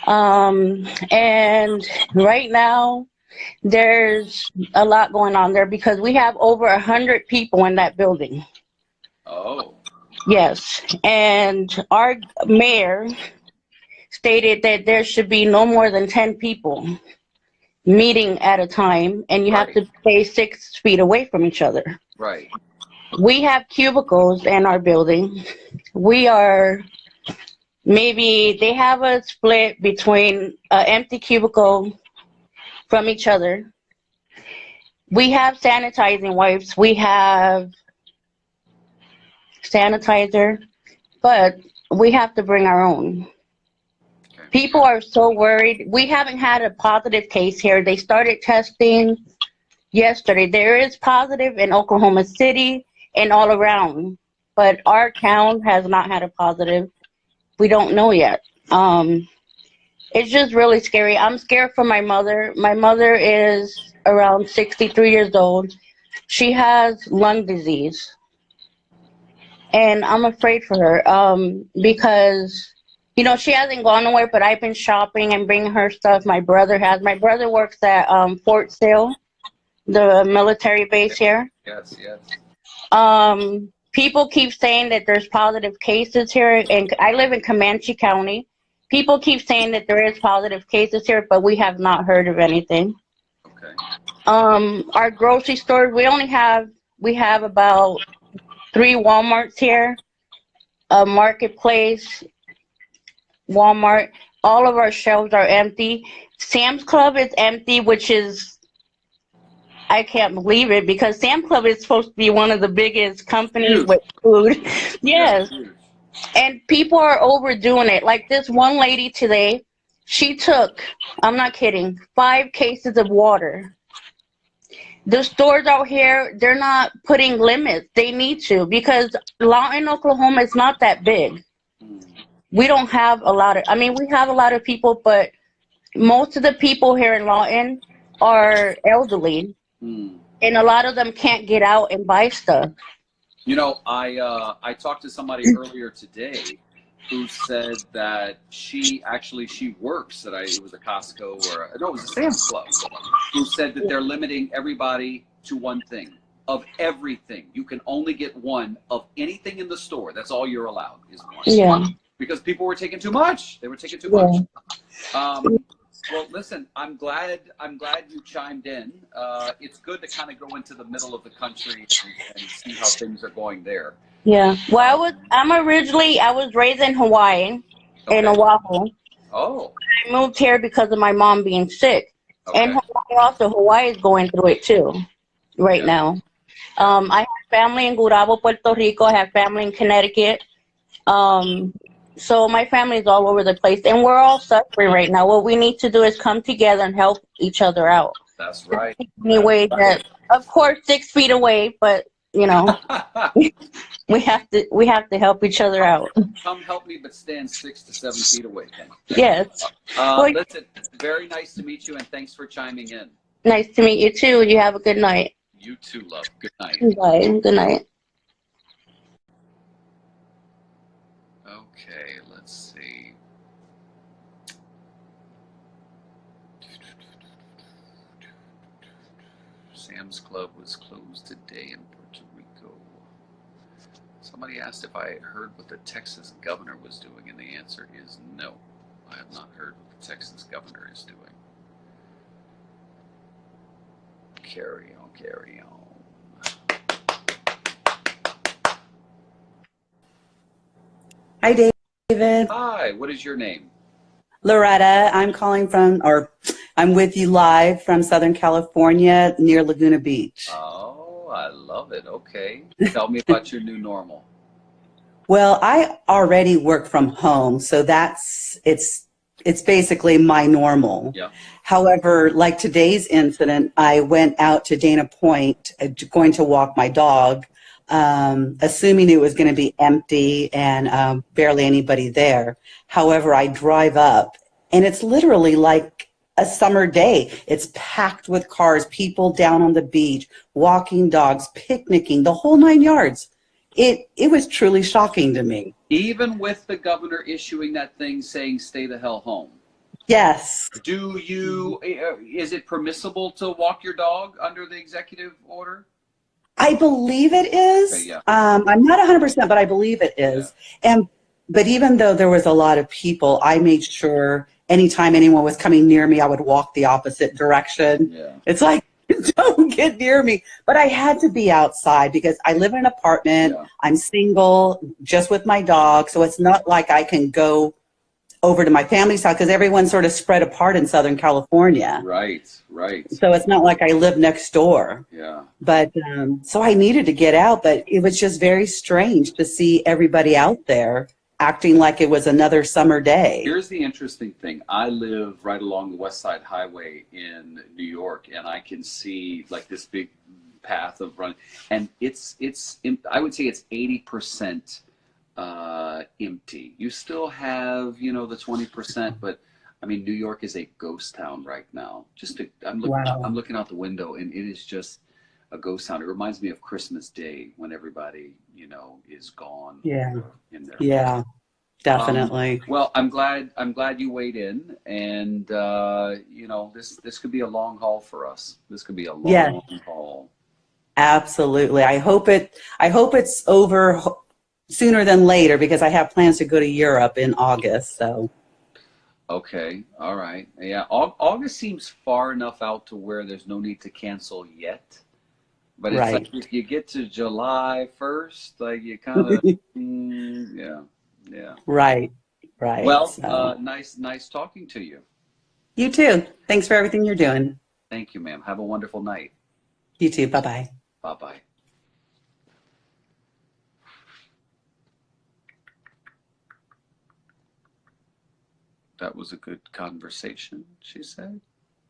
And right now there's a lot going on there because we have over 100 people in that building. Oh. Yes, and our mayor stated that there should be no more than 10 people meeting at a time, and you have Right. to stay 6 feet away from each other. Right. We have cubicles in our building. We are maybe they have a split between an empty cubicle from each other. We have sanitizing wipes. We have sanitizer, but we have to bring our own. Okay. People are so worried. We haven't had a positive case here. They started testing yesterday. There is positive in Oklahoma City and all around, but our town has not had a positive. We don't know yet. It's just really scary. I'm scared for my mother. My mother is around 63 years old. She has lung disease, and I'm afraid for her because, you know, she hasn't gone nowhere, but I've been shopping and bringing her stuff. My brother has. My brother works at Fort Sill, the military base here. Yes, yes. People keep saying that there's positive cases here, and I live in Comanche County. People keep saying that there is positive cases here, but we have not heard of anything. Okay. Our grocery stores, we have about 3 Walmarts here, a Marketplace, Walmart. All of our shelves are empty. Sam's Club is empty, which is, I can't believe it, because Sam Club is supposed to be one of the biggest companies Huge. with food. Yes. Huge. And people are overdoing it. Like this one lady today, she took, I'm not kidding, 5 cases of water. The stores out here, they're not putting limits. They need to, because Lawton, Oklahoma is not that big. We don't have a lot of, I mean, we have a lot of people, but most of the people here in Lawton are elderly. And a lot of them can't get out and buy stuff. You know, I talked to somebody earlier today who said that she works at it was a Costco or no, it was a Sam's Club, who said that they're limiting everybody to one thing of everything. You can only get one of anything in the store. That's all you're allowed is one. Yeah. Because people were taking too much. They were taking too much. Well, listen, I'm glad you chimed in. It's good to kind of go into the middle of the country and see how things are going there. Yeah. Well, I was raised in Hawaii, in Oahu. Oh. I moved here because of my mom being sick. Okay. And Hawaii is going through it too, right now. I have family in Gurabo, Puerto Rico. I have family in Connecticut. So my family is all over the place, and we're all suffering right now. What we need to do is come together and help each other out. That's right. Anyway, that, of course, 6 feet away, but you know, we have to help each other out. Come help me, but stand 6 to 7 feet away. Yes. Listen, very nice to meet you, and thanks for chiming in. Nice to meet you too. You have a good night. You too, love. Good night. Bye. Good night. Okay, let's see. Sam's Club was closed today in Puerto Rico. Somebody asked if I heard what the Texas governor was doing, and the answer is no. I have not heard what the Texas governor is doing. Carry on, carry on. Hi, David. Hi, what is your name? Loretta. I'm calling from, or I'm with you live from Southern California near Laguna Beach. Oh, I love it. Okay. Tell me about your new normal. Well, I already work from home, so it's basically my normal. Yeah. However, like today's incident, I went out to Dana Point, going to walk my dog, assuming it was going to be empty and barely anybody there. However, I drive up, and it's literally like a summer day. It's packed with cars, people down on the beach, walking dogs, picnicking, the whole 9 yards. It was truly shocking to me. Even with the governor issuing that thing saying stay the hell home. Yes. Is it permissible to walk your dog under the executive order? I believe it is. Okay, yeah. I'm not 100%, but I believe it is. Yeah. But even though there was a lot of people, I made sure, anytime anyone was coming near me, I would walk the opposite direction. Yeah. It's like, don't get near me. But I had to be outside because I live in an apartment. Yeah. I'm single, just with my dog. So it's not like I can go over to my family's house because everyone's sort of spread apart in Southern California. Right, right. So it's not like I live next door. Yeah. But so I needed to get out, but it was just very strange to see everybody out there acting like it was another summer day. Here's the interesting thing. I live right along the West Side Highway in New York, and I can see like this big path of running, and it's I would say it's 80% empty. You still have, you know, the 20%, but I mean, New York is a ghost town right now. I'm looking out the window, and it is just a ghost town. It reminds me of Christmas Day when everybody, you know, is gone. Yeah. In there. Yeah, definitely. Well, I'm glad you weighed in, and you know, this could be a long haul for us. This could be a long haul. Absolutely. I hope it's over sooner than later because I have plans to go to Europe in August. So. Okay. All right. Yeah. August seems far enough out to where there's no need to cancel yet. But it's like if you get to July 1st, like you kind of, yeah. Right. Right. Well, so. Nice talking to you. You too. Thanks for everything you're doing. Thank you, ma'am. Have a wonderful night. You too. Bye-bye. Bye-bye. That was a good conversation, she said.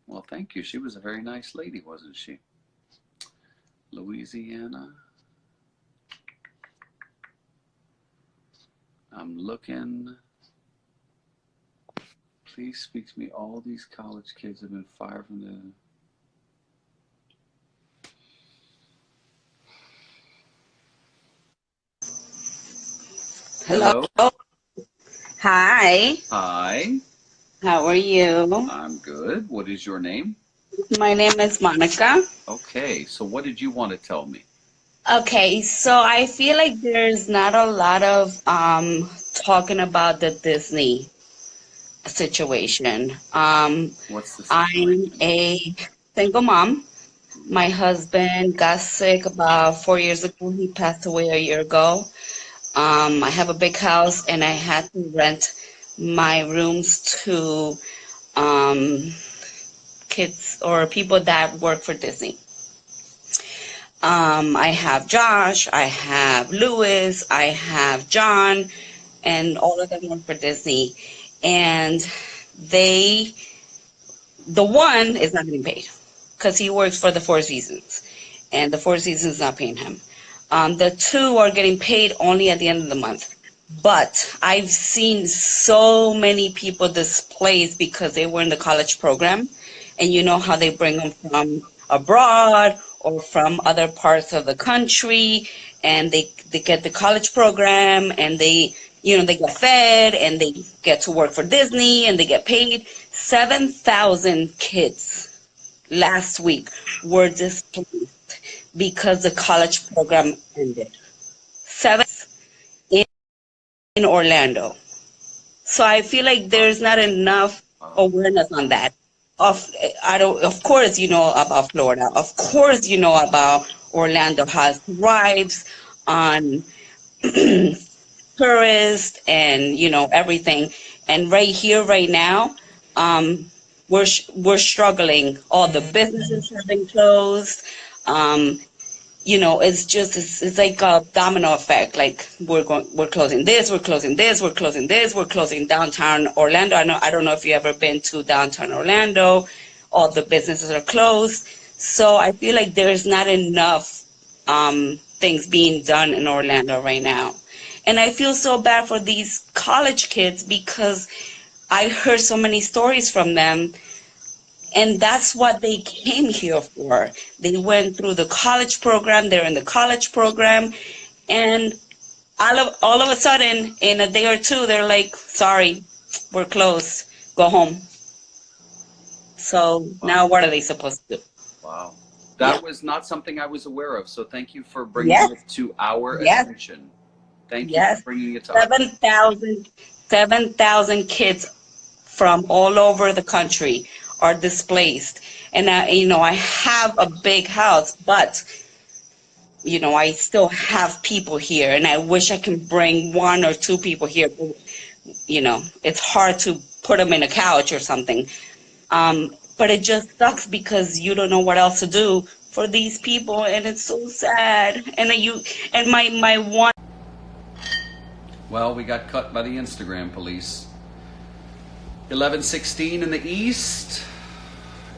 Well, thank you. She was a very nice lady, wasn't she? Louisiana. I'm looking. Please speak to me. All these college kids have been fired from the... Hello. Hi. Hi. How are you? I'm good. What is your name? My name is Monica. Okay, so what did you want to tell me? Okay, so I feel like there's not a lot of talking about the Disney situation. What's the situation? I'm a single mom. My husband got sick about 4 years ago. He passed away a year ago. I have a big house and I had to rent my rooms to kids or people that work for Disney. I have Josh, I have Louis, I have John, and all of them work for Disney. And the one is not getting paid because he works for the Four Seasons and the Four Seasons is not paying him. The two are getting paid only at the end of the month. But I've seen so many people displaced because they were in the college program. And you know how they bring them from abroad or from other parts of the country. And they get the college program and they get fed and they get to work for Disney and they get paid. 7,000 kids last week were displaced because the college program ended. 7 in Orlando. So I feel like there's not enough awareness on that. Of course you know about Florida. Of course you know about Orlando has thrives on tourists and everything. And right here, right now, we're struggling. All the businesses have been closed. It's like a domino effect. Like we're closing this, we're closing this, we're closing this, we're closing downtown Orlando. I don't know if you ever been to downtown Orlando. All the businesses are closed. So I feel like there's not enough things being done in Orlando right now. And I feel so bad for these college kids because I heard so many stories from them. And that's what they came here for. They went through the college program. They're in the college program. And all of a sudden, in a day or two, they're like, sorry, we're closed. Go home. So now what are they supposed to do? Wow. That was not something I was aware of. So thank you for bringing it to our attention. Thank you for bringing it to 7,000 kids from all over the country are displaced. And I have a big house, but I still have people here, and I wish I can bring 1 or 2 people here. It's hard to put them in a couch or something. But it just sucks because you don't know what else to do for these people, and it's so sad. And my one. Well, we got cut by the Instagram police. 11:16 in the east,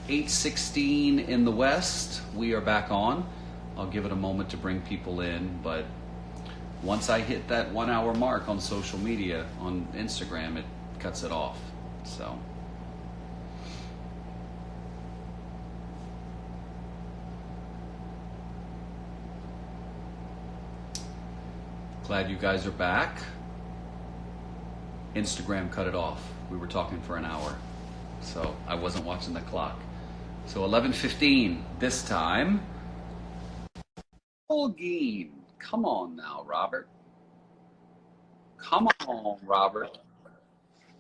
8:16 in the west. We are back on. I'll give it a moment to bring people in, but once I hit that 1 hour mark on social media, on Instagram, it cuts it off. So. Glad you guys are back. Instagram cut it off. We were talking for an hour, so I wasn't watching the clock. So 11:15 this time. Holguin, come on now, Robert. Come on, Robert.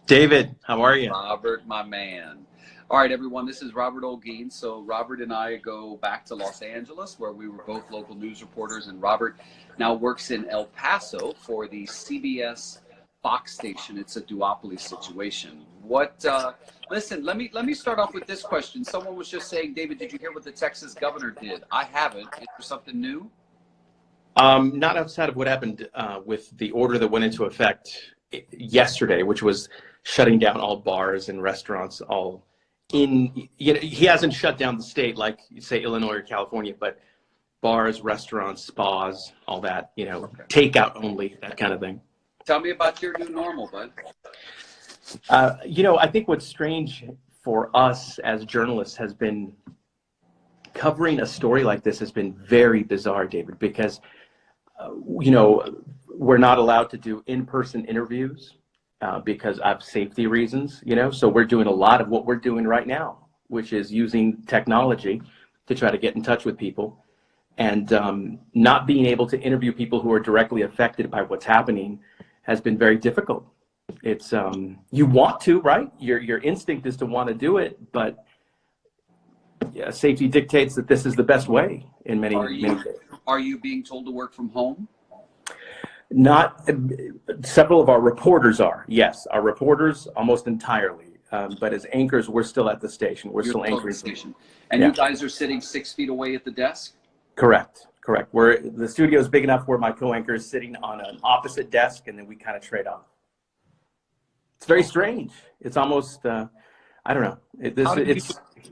David, how are you? Robert, my man. All right, everyone, this is Robert Holguin. So Robert and I go back to Los Angeles, where we were both local news reporters, and Robert now works in El Paso for the CBS Fox station. It's a duopoly situation. Listen, let me start off with this question. Someone was just saying, David, did you hear what the Texas governor did? I haven't. Is there something new? Not outside of what happened with the order that went into effect yesterday, which was shutting down all bars and restaurants he hasn't shut down the state like, say, Illinois or California, but bars, restaurants, spas, all that, takeout only, that kind of thing. Tell me about your new normal, bud. I think what's strange for us as journalists has been covering a story like this has been very bizarre, David, because, we're not allowed to do in-person interviews because of safety reasons, so we're doing a lot of what we're doing right now, which is using technology to try to get in touch with people, and not being able to interview people who are directly affected by what's happening has been very difficult. It's you want to, right? Your instinct is to want to do it, but safety dictates that this is the best way in many cases. Are you being told to work from home? Not several of our reporters are. Yes, our reporters almost entirely. But as anchors, we're still at the station. We're still anchoring. Station. And you guys are sitting 6 feet away at the desk? Correct. The studio is big enough where my co-anchor is sitting on an opposite desk, and then we kind of trade off. It's very strange. It's almost, I don't know.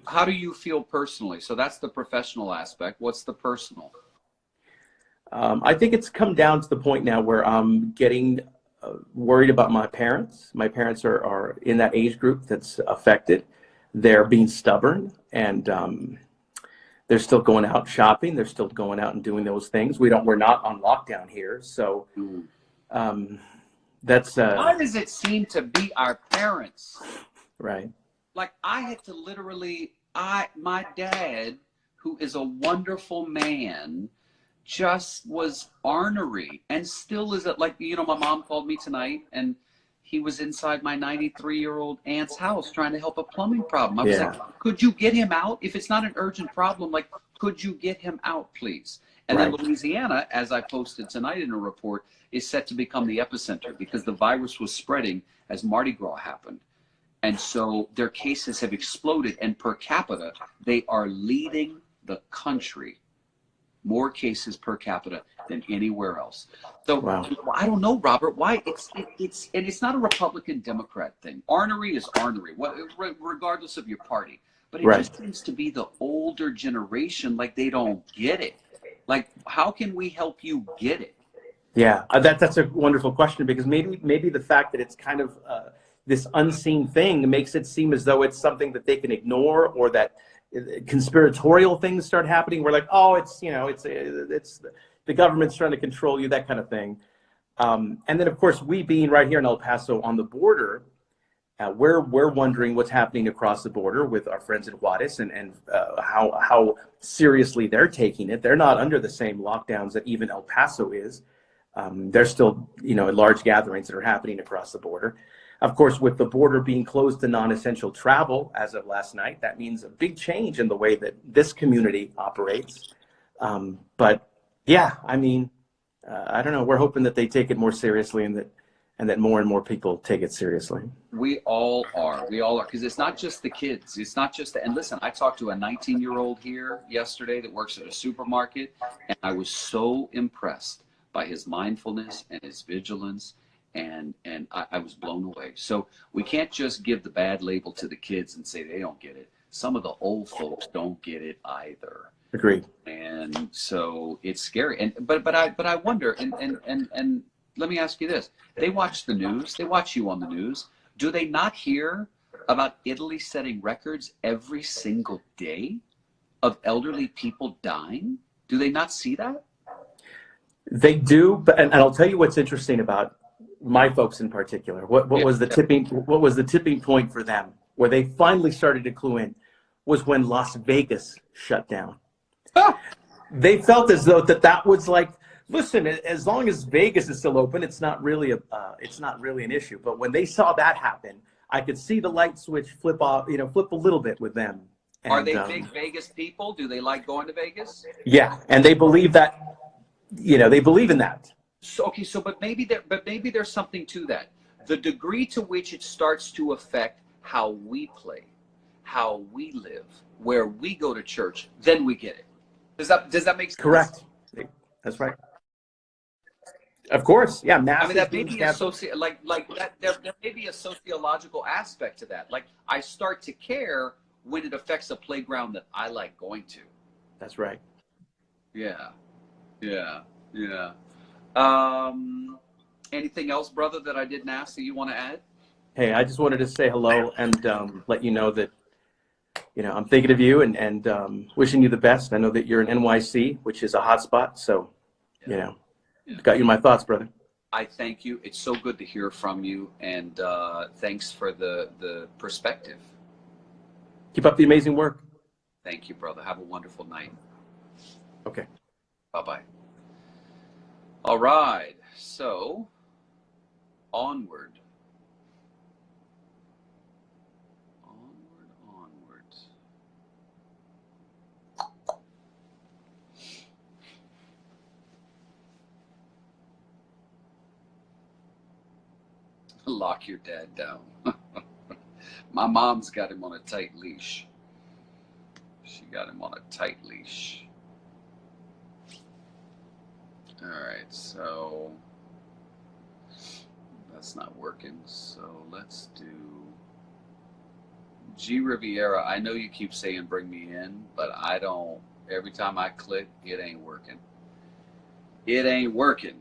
How do you feel personally? So that's the professional aspect. What's the personal? I think it's come down to the point now where I'm getting worried about my parents. My parents are in that age group that's affected. They're being stubborn, and they're still going out shopping. They're still going out and doing those things. We're not on lockdown here, so that's. Why does it seem to be our parents? Right. Like I had to literally, my dad, who is a wonderful man, just was ornery and still is like, my mom called me tonight and he was inside my 93-year-old aunt's house trying to help a plumbing problem. I was like, could you get him out? If it's not an urgent problem, like, could you get him out, please? And then Louisiana, as I posted tonight in a report, is set to become the epicenter because the virus was spreading as Mardi Gras happened. And so their cases have exploded, and per capita, they are leading the country. More cases per capita than anywhere else. So I don't know, Robert, why it's not a Republican Democrat thing. Ornery is ornery, regardless of your party. But it just seems to be the older generation, like they don't get it. Like, how can we help you get it? Yeah, that's a wonderful question, because maybe the fact that it's kind of this unseen thing makes it seem as though it's something that they can ignore, or that conspiratorial things start happening. We're like, oh, it's the government's trying to control you, that kind of thing. And then, of course, we being right here in El Paso on the border, we're wondering what's happening across the border with our friends in Juarez, and how seriously they're taking it. They're not under the same lockdowns that even El Paso is. There's still large gatherings that are happening across the border. Of course, with the border being closed to non-essential travel as of last night, that means a big change in the way that this community operates. But yeah, I mean, I don't know. We're hoping that they take it more seriously, and that more and more people take it seriously. We all are. We all are. Because it's not just the kids. It's not just and listen, I talked to a 19-year-old here yesterday that works at a supermarket, and I was so impressed by his mindfulness and his vigilance, and I was blown away. So we can't just give the bad label to the kids and say they don't get it. Some of the old folks don't get it either. Agreed. And so it's scary. And but I wonder, and let me ask you this. They watch the news, they watch you on the news. Do they not hear about Italy setting records every single day of elderly people dying? Do they not see that? They do, but and I'll tell you what's interesting about my folks in particular. What was the tipping point for them, where they finally started to clue in, was when Las Vegas shut down. They felt as though that was like, listen, as long as Vegas is still open, it's not really an issue. But when they saw that happen, I could see the light switch flip a little bit with them. And, are they big Vegas people? Do they like going to Vegas? Yeah, and they believe that, they believe in that. So okay, but maybe there's something to that. The degree to which it starts to affect how we play, how we live, where we go to church, then we get it. Does that make sense? Correct. That's right. Of course, yeah. I mean, that may be there may be a sociological aspect to that. Like, I start to care when it affects a playground that I like going to. That's right. Yeah. Anything else, brother, that I didn't ask that you want to add? Hey, I just wanted to say hello and let you know that I'm thinking of you and wishing you the best. I know that you're in NYC, which is a hot spot, so got you in my thoughts, brother. I thank you. It's so good to hear from you, and thanks for the perspective. Keep up the amazing work. Thank you, brother. Have a wonderful night. Okay. Bye-bye. All right. So, onward. Lock your dad down. My mom's got him on a tight leash. She got him on a tight leash. All right, so that's not working. So let's do G Riviera. I know you keep saying bring me in, but I don't. Every time I click, it ain't working. It ain't working.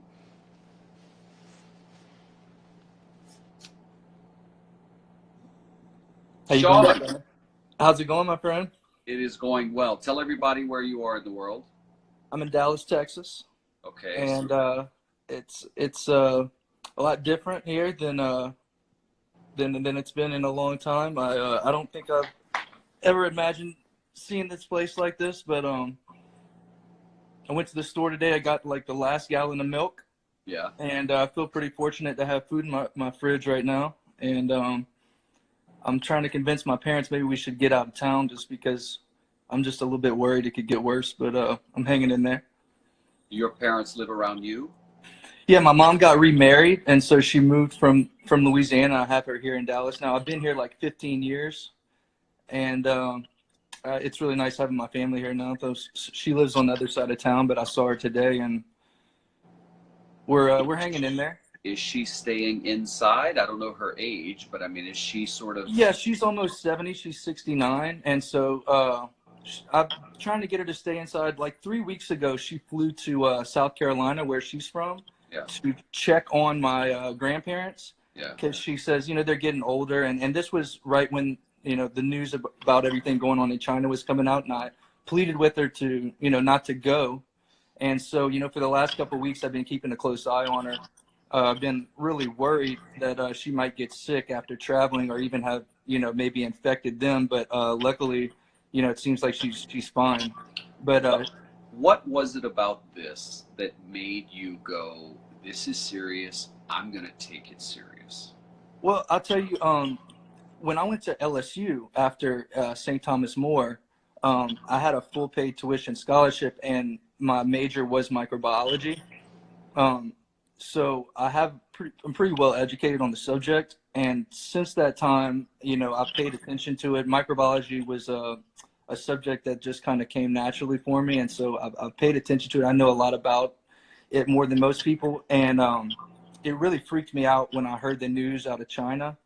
Sean, how's it going, my friend? It is going well. Tell everybody where you are in the world. I'm in Dallas, Texas. Okay. And it's a lot different here than it's been in a long time. I don't think I've ever imagined seeing this place like this, but I went to the store today. I got like the last gallon of milk. Yeah. And I feel pretty fortunate to have food in my fridge right now. And I'm trying to convince my parents maybe we should get out of town just because I'm just a little bit worried it could get worse, but I'm hanging in there. Your parents live around you? Yeah, my mom got remarried, and so she moved from Louisiana. I have her here in Dallas now. I've been here like 15 years, and it's really nice having my family here now. She lives on the other side of town, but I saw her today, and we're hanging in there. Is she staying inside? I don't know her age, but I mean, is she sort of... Yeah, she's almost 70. She's 69. And so I'm trying to get her to stay inside. Like 3 weeks ago, she flew to South Carolina, where she's from, to check on my grandparents. Yeah. Because she says, they're getting older. And this was right when, the news about everything going on in China was coming out. And I pleaded with her to, not to go. And so, for the last couple of weeks, I've been keeping a close eye on her. I've been really worried that she might get sick after traveling, or even have, maybe infected them. But luckily, it seems like she's fine. But what was it about this that made you go, this is serious, I'm going to take it serious? Well, I'll tell you, when I went to LSU after St. Thomas More, I had a full paid tuition scholarship, and my major was microbiology. Um, so I'm pretty well educated on the subject, and since that time, I've paid attention to it. Microbiology was a subject that just kind of came naturally for me, and so I've paid attention to it. I know a lot about it more than most people, and it really freaked me out when I heard the news out of China,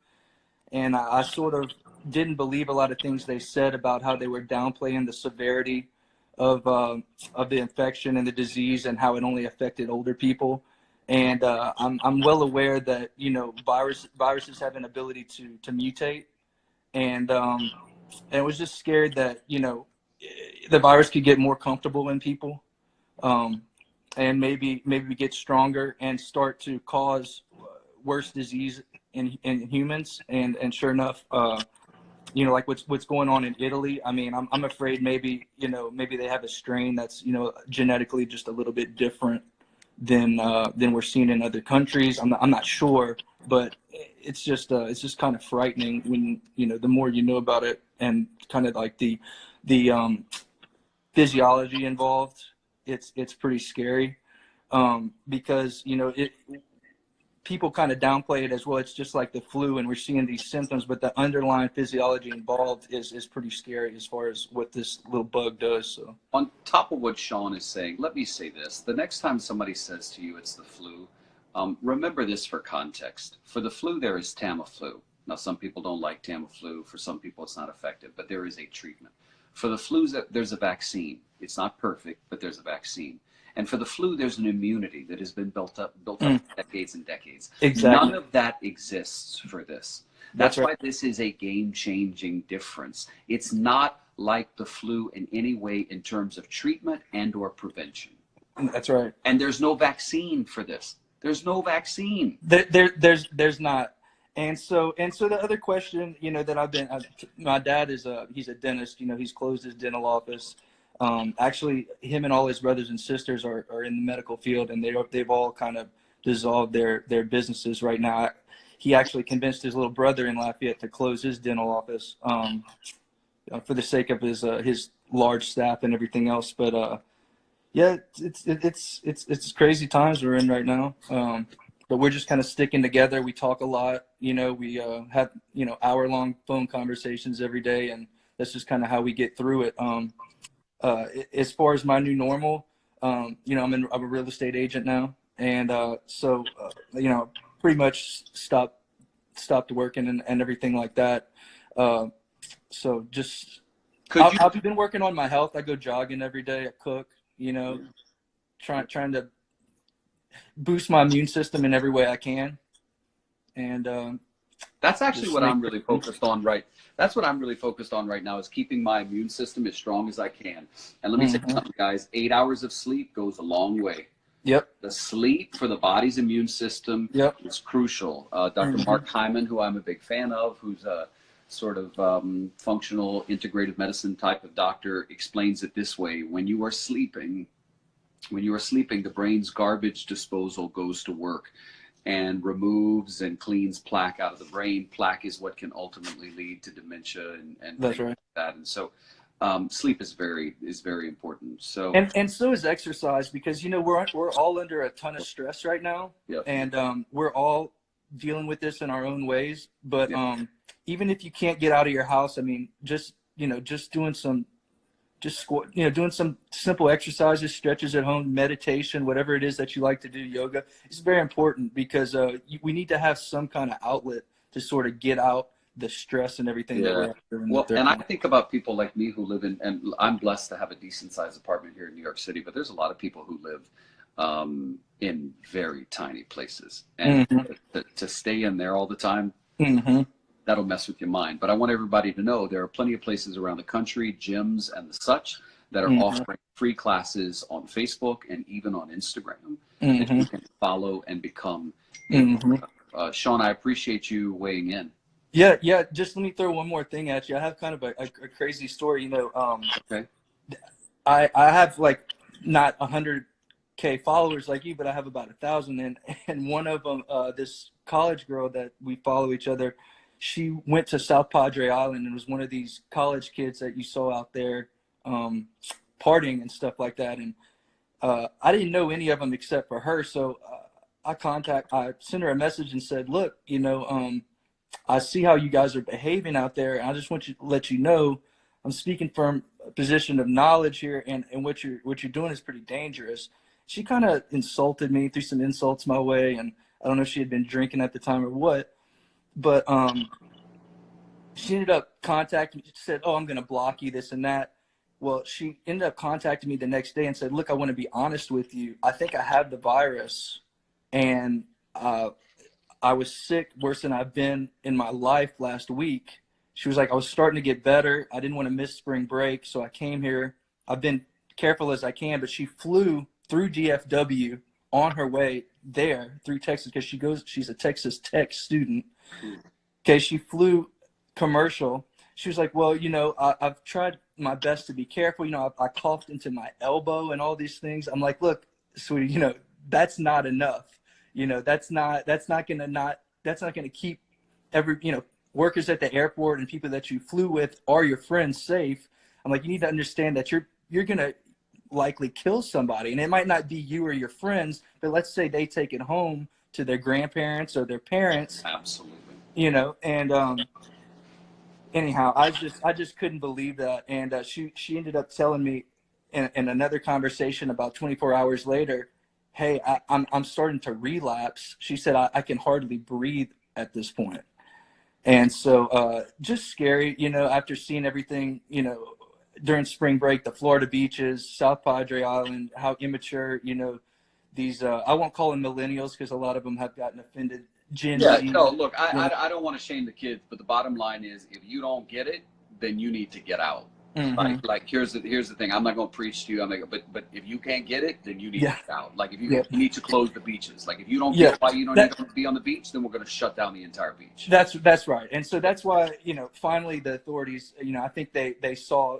and I sort of didn't believe a lot of things they said about how they were downplaying the severity of the infection and the disease and how it only affected older people. And I'm well aware that viruses have an ability to mutate, and I was just scared that the virus could get more comfortable in people, and maybe get stronger and start to cause worse disease in humans. And sure enough, like what's going on in Italy. I mean, I'm afraid maybe they have a strain that's genetically just a little bit different than we're seeing in other countries. I'm not sure, but it's just kind of frightening when the more you know about it, and kind of like the physiology involved. It's pretty scary, because people kind of downplay it as well. It's just like the flu, and we're seeing these symptoms, but the underlying physiology involved is pretty scary as far as what this little bug does. So On top of what Sean is saying, let me say this. The next time somebody says to you it's the flu, remember this for context. For the flu, there is Tamiflu. Now, some people don't like Tamiflu. For some people, it's not effective, but there is a treatment. For the flu, there's a vaccine. It's not perfect, but there's a vaccine. And for the flu, there's an immunity that has been built up for decades and decades. Exactly. None of that exists for this. That's why this is a game-changing difference. It's not like the flu in any way in terms of treatment and or prevention. That's right. And there's no vaccine for this. There's no vaccine. There's not. And so the other question, that my dad he's a dentist. He's closed his dental office. Actually, him and all his brothers and sisters are in the medical field, and they've all kind of dissolved their businesses right now. He actually convinced his little brother in Lafayette to close his dental office, for the sake of his large staff and everything else. But yeah, it's crazy times we're in right now. But we're just kind of sticking together. We talk a lot. We have hour-long phone conversations every day, and that's just kind of how we get through it. As far as my new normal, I'm a real estate agent now, and so pretty much stopped working and everything like that. So just I've been working on my health. I go jogging every day. I cook. Trying to boost my immune system in every way I can. And that's actually what I'm really focused on That's what I'm really focused on right now, is keeping my immune system as strong as I can. And let me say something, guys. 8 hours of sleep goes a long way. Yep. The sleep for the body's immune system is crucial. Dr. Mark Hyman, who I'm a big fan of, who's a sort of functional integrative medicine type of doctor, explains it this way. When you are sleeping, the brain's garbage disposal goes to work and removes and cleans plaque out of the brain. Plaque is what can ultimately lead to dementia and that's things right. like that. And so sleep is very important. So and so is exercise, because we're all under a ton of stress right now. Yep. And we're all dealing with this in our own ways. But even if you can't get out of your house, I mean, just doing some doing some simple exercises, stretches at home, meditation, whatever it is that you like to do, yoga, it's very important, because we need to have some kind of outlet to sort of get out the stress and everything that we're doing. Well, and I think about people like me who live in, and I'm blessed to have a decent sized apartment here in New York City, but there's a lot of people who live in very tiny places, and to stay in there all the time, that'll mess with your mind. But I want everybody to know there are plenty of places around the country, gyms and the such, that are offering free classes on Facebook and even on Instagram that you can follow and become. Sean, I appreciate you weighing in. Yeah. Just let me throw one more thing at you. I have kind of a crazy story. Okay. I have like not 100 followers like you, but I have about 1,000. And one of them, this college girl that we follow each other, she went to South Padre Island and was one of these college kids that you saw out there partying and stuff like that. And I didn't know any of them except for her. So I sent her a message and said, look, I see how you guys are behaving out there. And I just want to let you know, I'm speaking from a position of knowledge here, and what you're doing is pretty dangerous. She kind of insulted me, threw some insults my way, and I don't know if she had been drinking at the time or what, but she ended up contacting me. She said, oh, I'm going to block you, this and that. Well, she ended up contacting me the next day and said, look, I want to be honest with you. I think I have the virus, and I was sick worse than I've been in my life last week. She was like, I was starting to get better. I didn't want to miss spring break, so I came here. I've been careful as I can, but she flew through DFW on her way there through Texas because she's a Texas Tech student. Okay, she flew commercial. She was like, well, I've tried my best to be careful. I coughed into my elbow and all these things. I'm like, look, sweetie, that's not enough. That's not gonna keep workers at the airport and people that you flew with are your friends safe. I'm like, you need to understand that you're gonna likely kill somebody, and it might not be you or your friends, but let's say they take it home to their grandparents or their parents. Absolutely. And anyhow, I just couldn't believe that. And she ended up telling me in another conversation about 24 hours later, hey, I'm starting to relapse. She said, I can hardly breathe at this point. And so just scary, after seeing everything, during spring break, the Florida beaches, South Padre Island, how immature, these, I won't call them millennials because a lot of them have gotten offended. Gen Yeah, Z, no, look, I don't want to shame the kids, but the bottom line is if you don't get it, then you need to get out. Mm-hmm. Like here's the thing. I'm not going to preach to you. But if you can't get it, then you need to get out. Like if you need to close the beaches. Like if you don't get why you don't need to be on the beach, then we're going to shut down the entire beach. That's right. And so that's why, finally the authorities, I think they saw,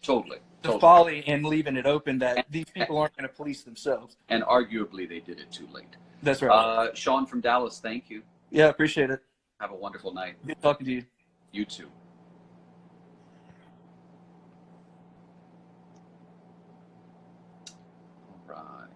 totally the folly in leaving it open that these people aren't going to police themselves. And arguably they did it too late. That's right. Sean from Dallas, thank you. Yeah, appreciate it. Have a wonderful night. Good talking to you. You too. All right.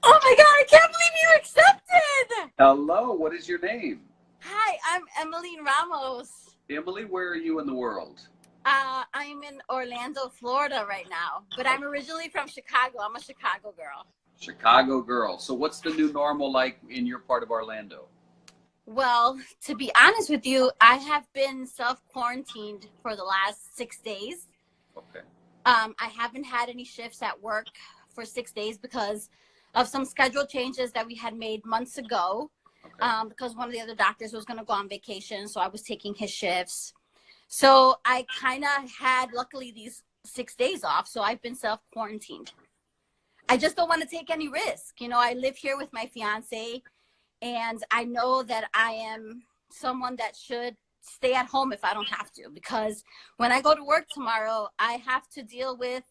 Oh my God, I can't believe you accepted. Hello, what is your name? Hi, I'm Emmeline Ramos. Emily, where are you in the world? I'm in Orlando, Florida right now, but I'm originally from Chicago. I'm a Chicago girl. Chicago girl. So what's the new normal like in your part of Orlando? Well, to be honest with you, I have been self-quarantined for the last 6 days. Okay. I haven't had any shifts at work for 6 days because of some schedule changes that we had made months ago. Okay. Because one of the other doctors was going to go on vacation, so I was taking his shifts. So I kind of had, luckily, these 6 days off, so I've been self-quarantined. I just don't want to take any risk. I live here with my fiance, and I know that I am someone that should stay at home if I don't have to, because when I go to work tomorrow, I have to deal with,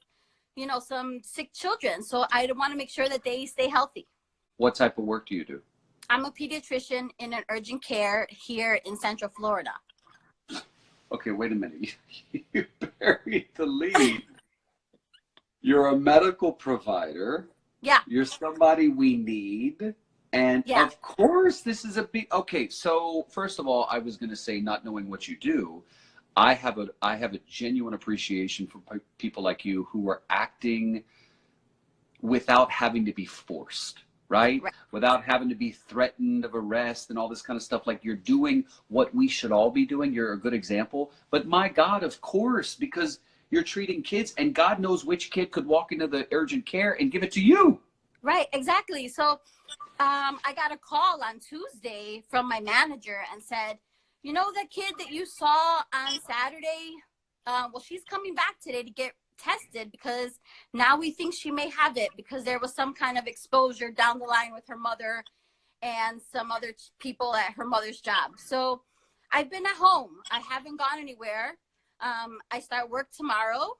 some sick children. So I want to make sure that they stay healthy. What type of work do you do? I'm a pediatrician in an urgent care here in Central Florida. Okay, wait a minute. You buried the lead. You're a medical provider. Yeah. You're somebody we need. And of course, this is a big, okay. So first of all, I was going to say, not knowing what you do, I have a genuine appreciation for people like you who are acting without having to be forced. right? Right. Without having to be threatened of arrest and all this kind of stuff. Like, you're doing what we should all be doing. You're a good example. But my God, of course, because you're treating kids, and God knows which kid could walk into the urgent care and give it to you. Right, exactly. So I got a call on Tuesday from my manager and said, you know, the kid that you saw on Saturday, well, she's coming back today to get tested because now we think she may have it because there was some kind of exposure down the line with her mother and some other people at her mother's job. So I've been at home. I haven't gone anywhere. I start work tomorrow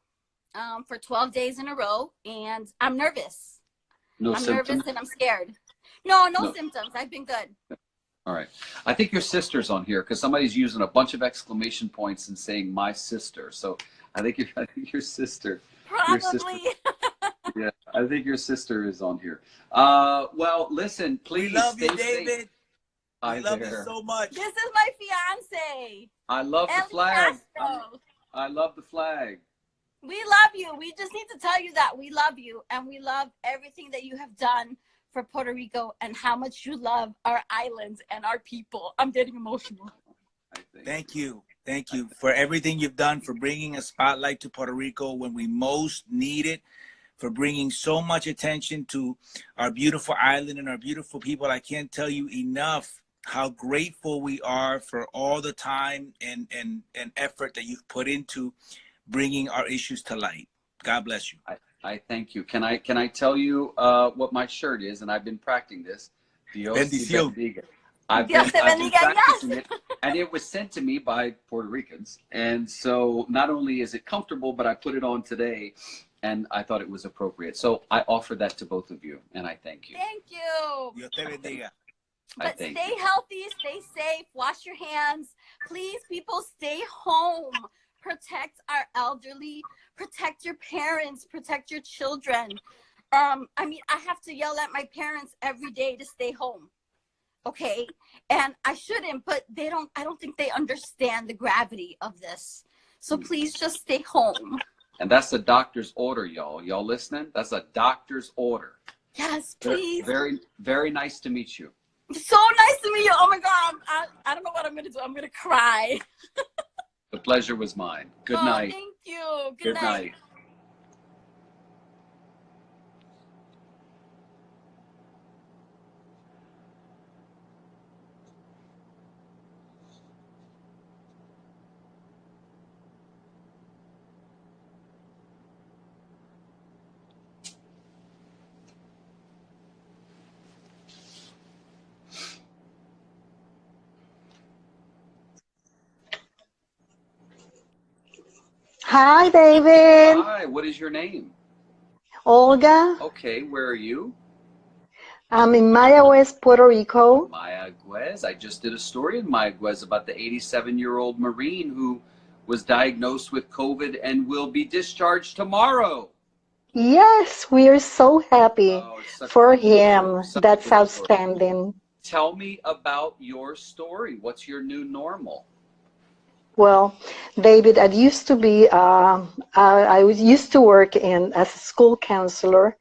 for 12 days in a row, and I'm nervous. I'm nervous and I'm scared. No symptoms. I've been good. All right. I think your sister's on here because somebody's using a bunch of exclamation points and saying my sister. So I think your sister. Probably. Your sister, yeah, I think your sister is on here. Well, listen, please. We love you, stay safe. David. Hi We love there. you so much. This is my fiance. I love the Ellie flag. Castro. I love the flag. We love you. We just need to tell you that we love you, and we love everything that you have done for Puerto Rico and how much you love our islands and our people. I'm getting emotional. Thank you. Thank you for everything you've done, for bringing a spotlight to Puerto Rico when we most need it, for bringing so much attention to our beautiful island and our beautiful people. I can't tell you enough how grateful we are for all the time and effort that you've put into bringing our issues to light. God bless you. I thank you. Can I tell you what my shirt is? And I've been practicing this. Dios Bendición. te bendiga. I've been practicing it, and it was sent to me by Puerto Ricans. And so not only is it comfortable, but I put it on today, and I thought it was appropriate. So I offer that to both of you, and I thank you. Thank you. Dios te bendiga. But stay healthy, stay safe, wash your hands. Please, people, stay home. Protect our elderly, protect your parents, protect your children. I mean, I have to yell at my parents every day to stay home. Okay? And I shouldn't, but I don't think they understand the gravity of this. So please just stay home. And that's a doctor's order, y'all. Y'all listening? That's a doctor's order. Yes, please. Very, very nice to meet you. So nice to meet you. Oh my God. I don't know what I'm going to do. I'm going to cry. The pleasure was mine. Good night. Thank you. Good night. Hi, David. Hi, what is your name? Olga. Okay, where are you? I'm in Mayagüez, Puerto Rico. Mayagüez. I just did a story in Mayagüez about the 87-year-old Marine who was diagnosed with COVID and will be discharged tomorrow. Yes, we are so happy for him. That's outstanding. Tell me about your story. What's your new normal? Well, David, I used to be, I used to work as a school counselor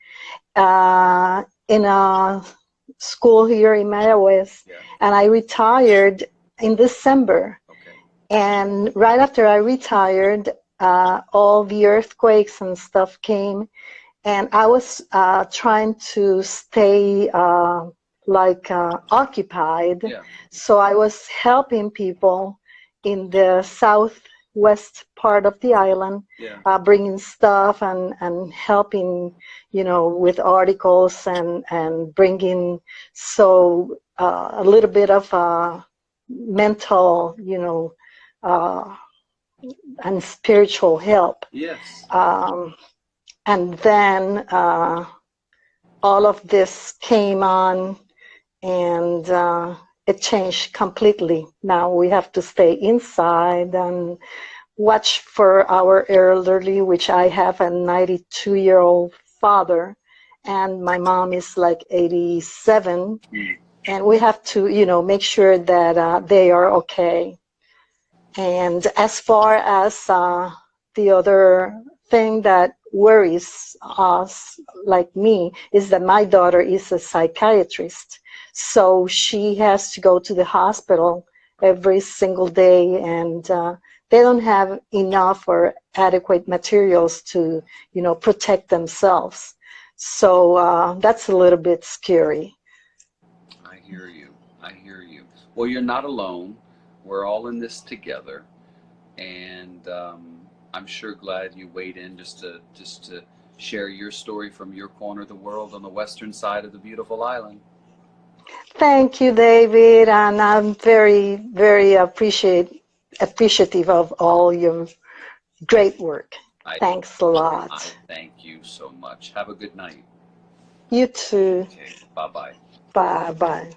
in a school here in Mayagüez, and I retired in December. And right after I retired, all the earthquakes and stuff came, and I was trying to stay occupied. So I was helping people in the southwest part of the island, bringing stuff and helping, with articles and bringing a little bit of mental, and spiritual help. Yes. And then all of this came on, and it changed completely. Now we have to stay inside and watch for our elderly, which I have a 92-year-old father, and my mom is like 87. And we have to, make sure that they are okay. And as far as the other thing that worries us, like me, is that my daughter is a psychiatrist. So she has to go to the hospital every single day, and they don't have enough or adequate materials to, protect themselves. So that's a little bit scary. I hear you. I hear you. Well, you're not alone. We're all in this together, and I'm sure glad you weighed in just to share your story from your corner of the world on the western side of the beautiful island. Thank you, David, and I'm very, very appreciative of all your great work. Thanks a I lot. thank you so much. Have a good night. You too. Okay. Bye-bye. Bye-bye.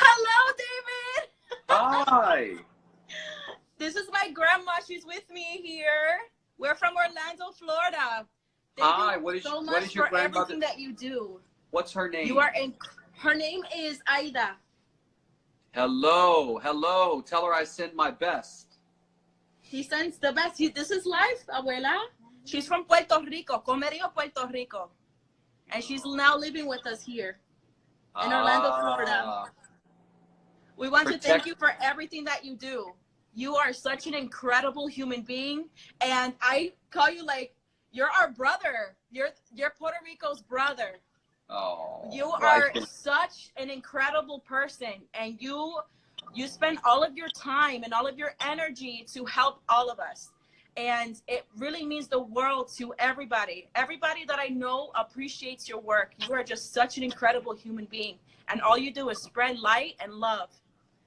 Hello, David. Hi. This is my grandma. She's with me here. We're from Orlando, Florida. Thank Hi. you What is so what much is your for grandmother? everything that you do. What's her name? You are in. Her name is Aida. Hello. Hello. Tell her I send my best. He sends the best. This is life, abuela. She's from Puerto Rico, Comerio, Puerto Rico. And she's now living with us here in Orlando, Florida. We want to thank you for everything that you do. You are such an incredible human being. And I call you like, you're our brother. You're Puerto Rico's brother. Oh. You are such an incredible person. And you spend all of your time and all of your energy to help all of us. And it really means the world to everybody. Everybody that I know appreciates your work. You are just such an incredible human being. And all you do is spread light and love.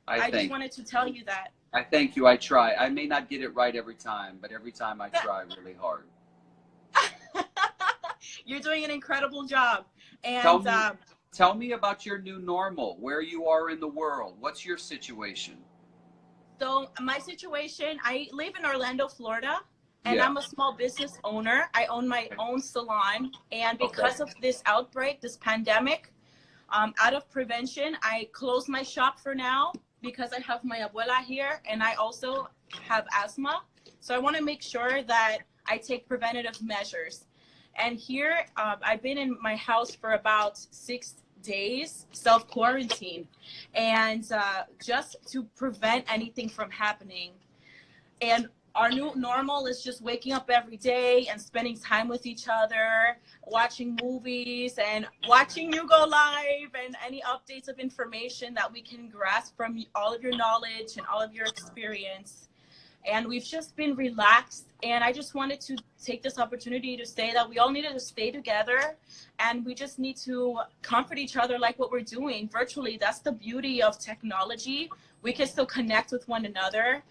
I just wanted to tell you that. I thank you. I try. I may not get it right every time, but every time I try really hard. You're doing an incredible job. And tell me about your new normal, where you are in the world. What's your situation? So my situation, I live in Orlando, Florida, and I'm a small business owner. I own my own salon. And because of this outbreak, this pandemic, out of prevention, I closed my shop for now because I have my abuela here and I also have asthma. So I want to make sure that I take preventative measures. And here, I've been in my house for about 6 days, self-quarantine, and just to prevent anything from happening. And our new normal is just waking up every day and spending time with each other, watching movies and watching you go live and any updates of information that we can grasp from all of your knowledge and all of your experience. And we've just been relaxed. And I just wanted to take this opportunity to say that we all needed to stay together and we just need to comfort each other like what we're doing virtually. That's the beauty of technology. We can still connect with one another,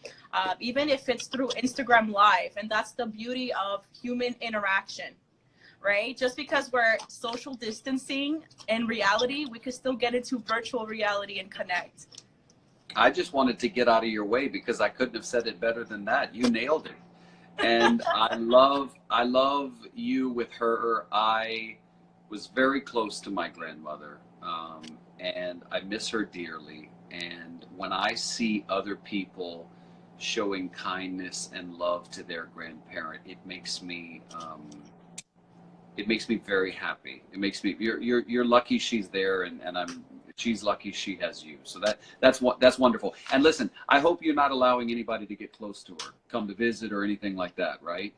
even if it's through Instagram Live. And that's the beauty of human interaction, right? Just because we're social distancing in reality, we could still get into virtual reality and connect. I just wanted to get out of your way because I couldn't have said it better than that. You nailed it. And I love you with her. I was very close to my grandmother, and I miss her dearly. And when I see other people showing kindness and love to their grandparent, it makes me very happy. It makes me you're lucky she's there, and she's lucky she has you. So that's wonderful. And listen, I hope you're not allowing anybody to get close to her, come to visit or anything like that, right?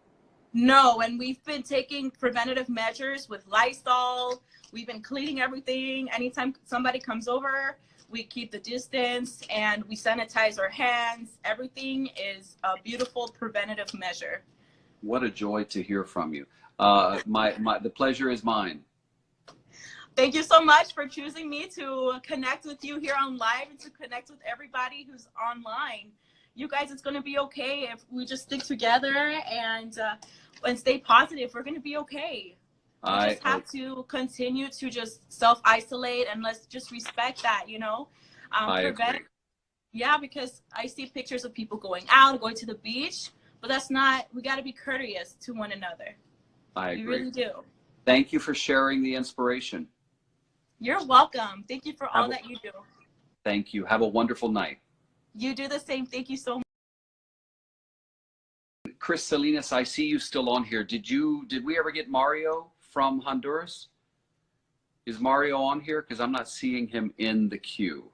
No, and we've been taking preventative measures with Lysol. We've been cleaning everything. Anytime somebody comes over, we keep the distance and we sanitize our hands. Everything is a beautiful preventative measure. What a joy to hear from you. The pleasure is mine. Thank you so much for choosing me to connect with you here on live and to connect with everybody who's online. You guys, it's going to be okay if we just stick together and stay positive. We're going to be okay. We just have to continue to just self-isolate and let's just respect that, you know. I agree. Yeah, because I see pictures of people going out, going to the beach, but that's not, we got to be courteous to one another. I We agree. really do. Thank you for sharing the inspiration. You're welcome. Thank you for all that you do. Thank you. Have a wonderful night. You do the same. Thank you so much. Chris Salinas, I see you still on here. Did we ever get Mario from Honduras? Is Mario on here? Because I'm not seeing him in the queue.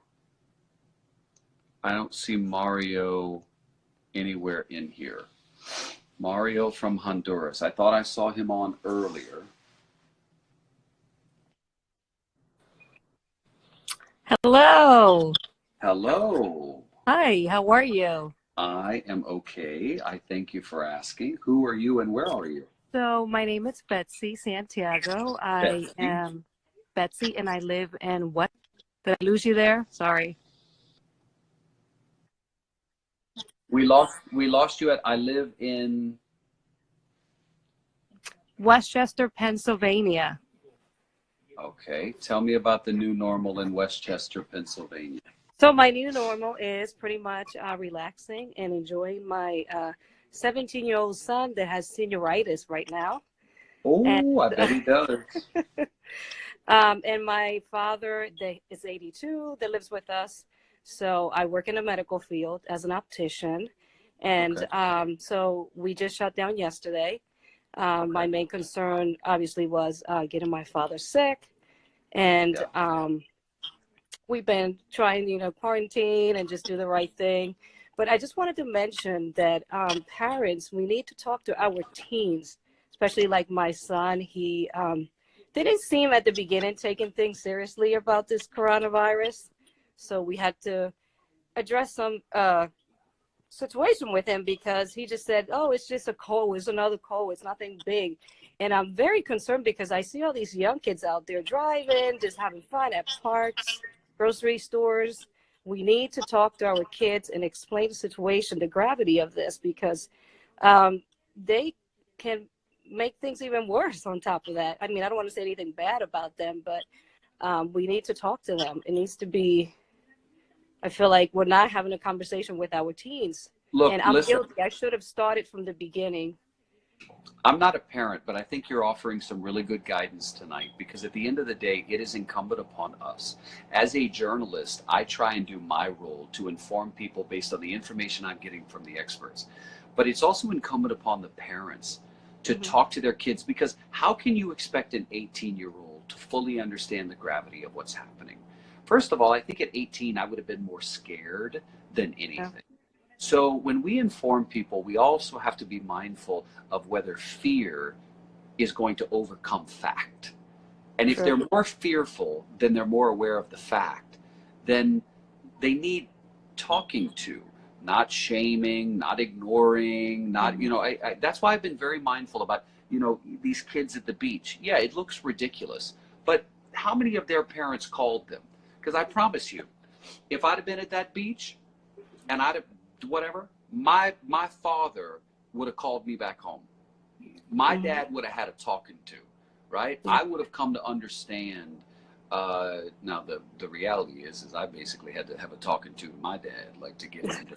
I don't see Mario anywhere in here. Mario from Honduras. I thought I saw him on earlier. Hello. Hello. Hi, how are you? I am okay. I thank you for asking. Who are you and where are you? So my name is Betsy Santiago. I Betsy? am Betsy and I live in what? Did I lose you there? Sorry. We lost you at I live in Westchester, Pennsylvania. Okay. Tell me about the new normal in Westchester, Pennsylvania. So my new normal is pretty much relaxing and enjoying my 17-year-old son that has senioritis right now. Oh, And, I bet he does. and my father is 82 that lives with us. So I work in the medical field as an optician. And so we just shut down yesterday. My main concern obviously was getting my father sick. And we've been trying, quarantine and just do the right thing. But I just wanted to mention that parents, we need to talk to our teens, especially like my son. He didn't seem at the beginning taking things seriously about this coronavirus. So we had to address some situation with him because he just said, oh, it's just a cold, it's another cold, it's nothing big. And I'm very concerned because I see all these young kids out there driving, just having fun at parks, grocery stores. We need to talk to our kids and explain the situation, the gravity of this, because they can make things even worse on top of that. I mean, I don't want to say anything bad about them, but we need to talk to them. It needs to be, I feel like we're not having a conversation with our teens. Look, and I'm listen. guilty. I should have started from the beginning. I'm not a parent, but I think you're offering some really good guidance tonight because at the end of the day, it is incumbent upon us. As a journalist, I try and do my role to inform people based on the information I'm getting from the experts. But it's also incumbent upon the parents to talk to their kids because how can you expect an 18-year-old to fully understand the gravity of what's happening? First of all, I think at 18, I would have been more scared than anything. Yeah. So when we inform people, we also have to be mindful of whether fear is going to overcome fact. And if they're more fearful than they're more aware of the fact, then they need talking to, not shaming, not ignoring, not, that's why I've been very mindful about, these kids at the beach. Yeah, it looks ridiculous, but how many of their parents called them? Because I promise you, if I'd have been at that beach and I'd have, whatever, my father would have called me back home. My dad would have had a talking to, right? I would have come to understand. Now the reality is I basically had to have a talking to my dad, like to get him to,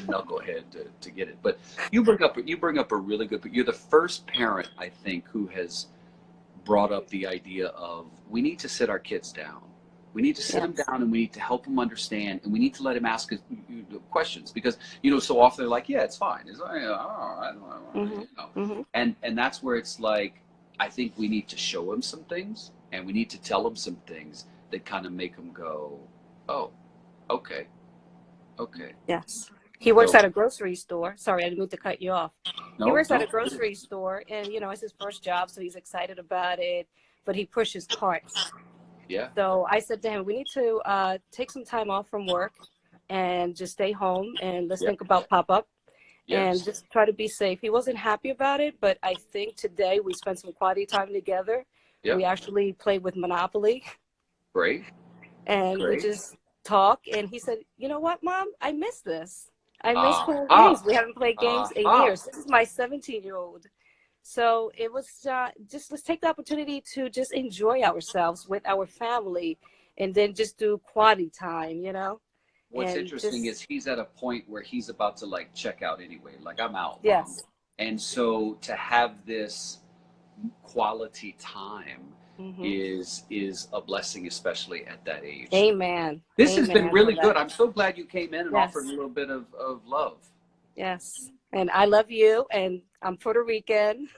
knucklehead to get it. But you bring up a really good. But you're the first parent, I think, who has brought up the idea of we need to sit our kids down. We need to sit them down and we need to help them understand and we need to let him ask questions because, so often they're like, yeah, it's fine. It's like, And that's where it's like, I think we need to show him some things and we need to tell him some things that kind of make him go, oh, okay. Yes. He works at a grocery store. Sorry, I didn't mean to cut you off. He works at a grocery store and, it's his first job. So he's excited about it, but he pushes carts. Yeah. So I said to him, we need to take some time off from work and just stay home and let's think about pop-up and just try to be safe. He wasn't happy about it, but I think today we spent some quality time together. Yep. We actually played with Monopoly. Great. And we just talked and he said, you know what, Mom, I miss this. I miss playing games. We haven't played games in years. This is my 17-year-old. So it was just let's take the opportunity to just enjoy ourselves with our family and then just do quality time, What's And interesting just, is he's at a point where he's about to like check out anyway. Like I'm out. yes. And so to have this quality time Hmm. is a blessing, especially at that age. Amen. This has been Amen for really good. that. I'm so glad you came in and offered a Yes. little bit of love. Yes. And I love you. And I'm Puerto Rican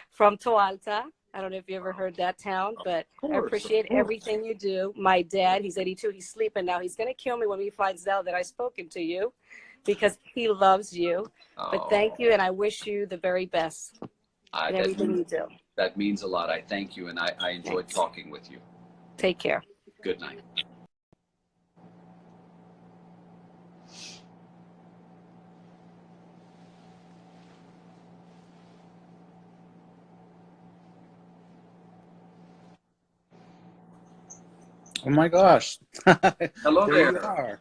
from Toalta. I don't know if you ever heard that town, but I appreciate everything you do. My dad, he's 82. He's sleeping now. He's going to kill me when he finds out that I've spoken to you because he loves you. But thank you. And I wish you the very best in everything you do. That means a lot. I thank you. And I enjoyed talking with you. Take care. Good night. Oh my gosh. Hello There there. you are.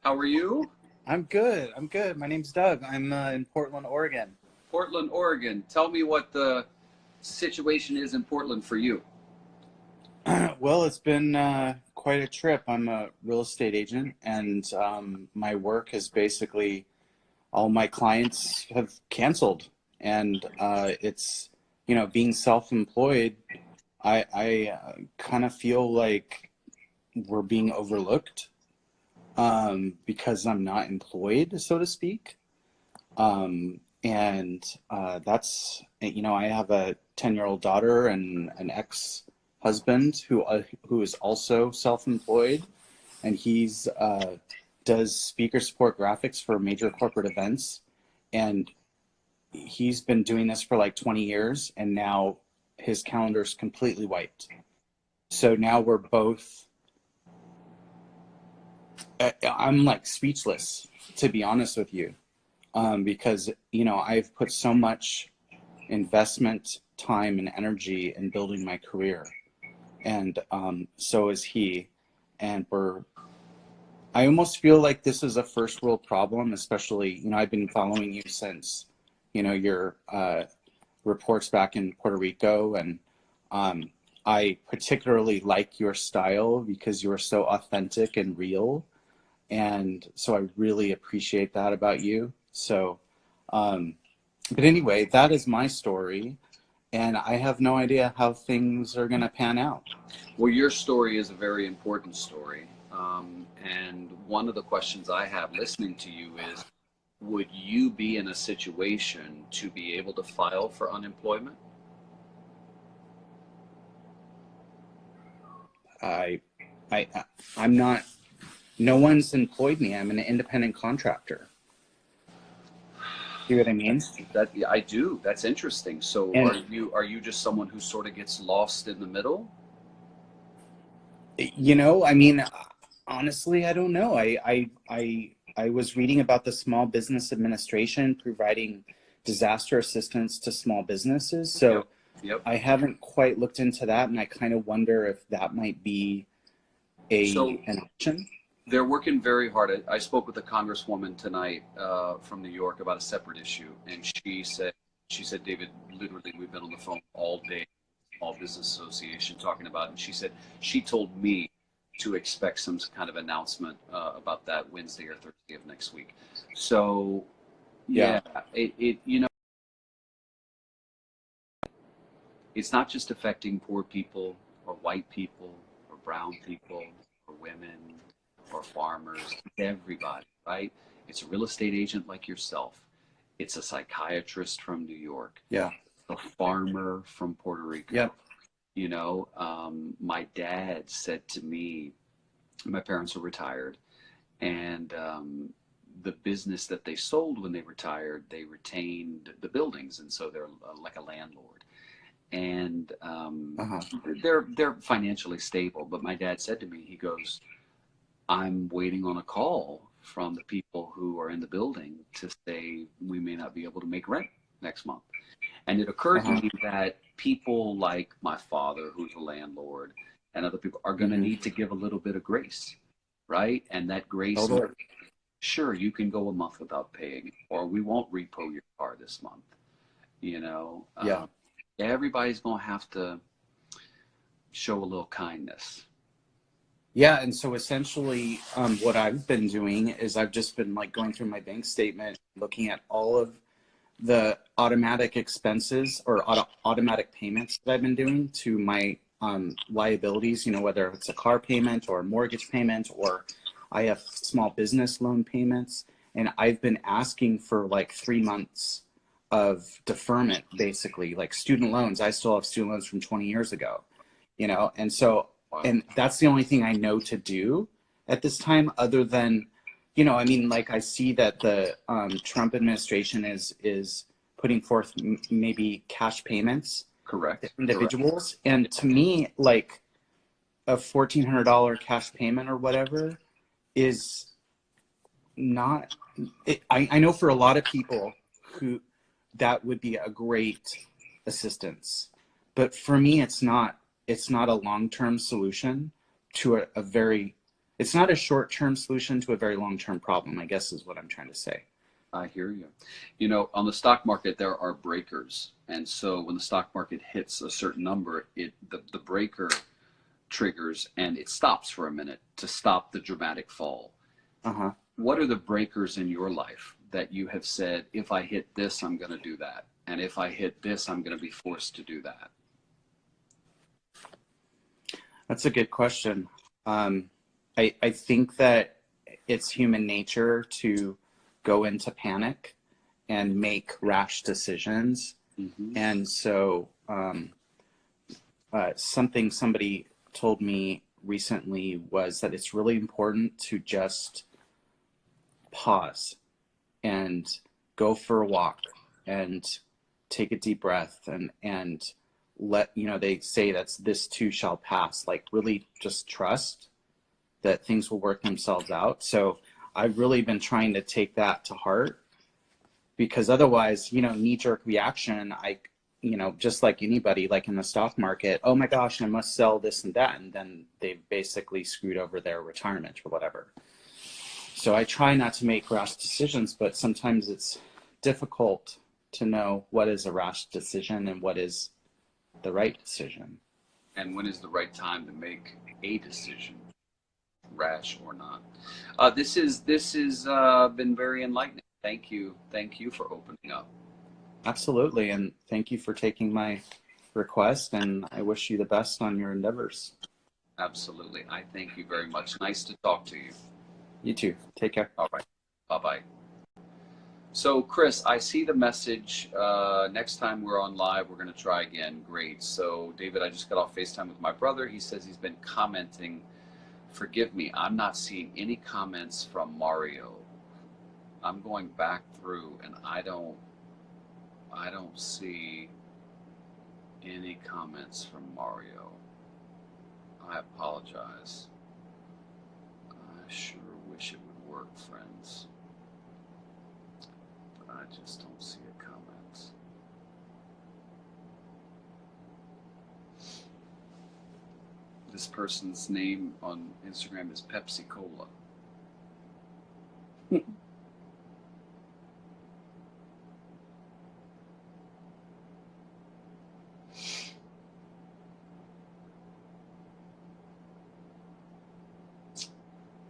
How are you? I'm good. I'm good. My name's Doug. I'm in Portland, Oregon. Portland, Oregon. Tell me what the situation is in Portland for you. Well, it's been quite a trip. I'm a real estate agent, and my work is basically all my clients have canceled. And it's, you know, being self-employed, I kind of feel like we're being overlooked because I'm not employed, so to speak. And that's, you know, I have a 10-year-old daughter and an ex-husband who is also self-employed, and he's does speaker support graphics for major corporate events, and he's been doing this for like 20 years, and now his calendar's completely wiped. So now we're both, I'm like speechless, to be honest with you, because, you know, I've put so much investment, time, and energy in building my career, and so is he. And I almost feel like this is a first world problem, especially, you know, I've been following you since, you know, your reports back in Puerto Rico, and I particularly like your style because you're so authentic and real, and so I really appreciate that about you. So, but anyway, that is my story, and I have no idea how things are going to pan out. Well, your story is a very important story. And one of the questions I have listening to you is, would you be in a situation to be able to file for unemployment? I'm not, no one's employed me. I'm an independent contractor. See what I mean? Yeah, I do. That's interesting. So are you just someone who sort of gets lost in the middle? You know, I mean, honestly, I don't know. I was reading about the Small Business Administration providing disaster assistance to small businesses. So Yep. I haven't quite looked into that, and I kind of wonder if that might be an option. They're working very hard. I spoke with a congresswoman tonight from New York about a separate issue, and she said, David, literally, we've been on the phone all day, Small Business Association, talking about it. And she said she told me to expect some kind of announcement about that Wednesday or Thursday of next week. So, yeah, it you know, it's not just affecting poor people or white people or brown people or women or farmers, it's everybody, right? It's a real estate agent like yourself. It's a psychiatrist from New York. Yeah. A farmer from Puerto Rico. Yep. You know, my dad said to me, my parents are retired, and the business that they sold when they retired, they retained the buildings, and so they're like a landlord. And they're financially stable. But my dad said to me, he goes, I'm waiting on a call from the people who are in the building to say we may not be able to make rent next month. And it occurred to me that people like my father, who's a landlord, and other people are going to need to give a little bit of grace, right? And that grace, sure, you can go a month without paying, or we won't repo your car this month. You know, everybody's going to have to show a little kindness. Yeah, and so essentially, what I've been doing is I've just been like going through my bank statement, looking at all of the automatic expenses or automatic payments that I've been doing to my liabilities, you know, whether it's a car payment or a mortgage payment, or I have small business loan payments. And I've been asking for like 3 months of deferment, basically, like student loans. I still have student loans from 20 years ago, you know, and so, and that's the only thing I know to do at this time, other than, you know, I mean, like I see that the Trump administration is putting forth maybe cash payments Correct. to individuals. And to me, like a $1,400 cash payment or whatever is not, I know for a lot of people who that would be a great assistance, but for me, it's not a long-term solution to a very, it's not a short-term solution to a very long-term problem, I guess is what I'm trying to say. I hear you. You know, on the stock market, there are breakers. And so when the stock market hits a certain number, the breaker triggers and it stops for a minute to stop the dramatic fall. Uh-huh. What are the breakers in your life that you have said, if I hit this, I'm going to do that? And if I hit this, I'm going to be forced to do that? That's a good question. I think that it's human nature to go into panic and make rash decisions. Mm-hmm. And so something somebody told me recently was that it's really important to just pause and go for a walk and take a deep breath and let, you know, they say that's this too shall pass, like really just trust that things will work themselves out. So I've really been trying to take that to heart, because otherwise, you know, knee-jerk reaction, you know, just like anybody, like in the stock market, oh my gosh, I must sell this and that, and then they've basically screwed over their retirement or whatever. So I try not to make rash decisions, but sometimes it's difficult to know what is a rash decision and what is the right decision. And when is the right time to make a decision, rash or not? This has been very enlightening. Thank you for opening up. Absolutely, and thank you for taking my request, and I wish you the best on your endeavors. Absolutely. I thank you very much. Nice to talk to you. You too. Take care. All right. Bye-bye. So, Chris, I see the message. Next time we're on live, we're going to try again. Great. So, David, I just got off FaceTime with my brother. He says he's been commenting. Forgive me, I'm not seeing any comments from Mario. I'm going back through, and I don't see any comments from Mario. I apologize. I sure wish it would work, friends. But I just don't see a comment. This person's name on Instagram is Pepsi Cola.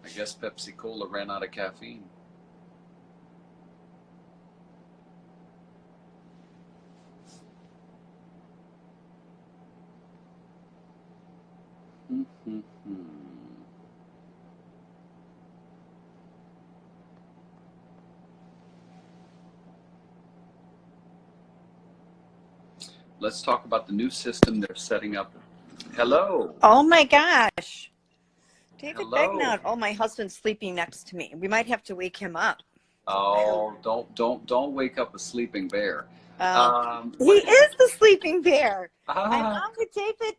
I guess Pepsi Cola ran out of caffeine. Let's talk about the new system they're setting up. Hello. Oh my gosh. David Hello. Begnaud. Oh, my husband's sleeping next to me. We might have to wake him up. Oh, don't wake up a sleeping bear. He is the sleeping bear. I'm Ah, on with David.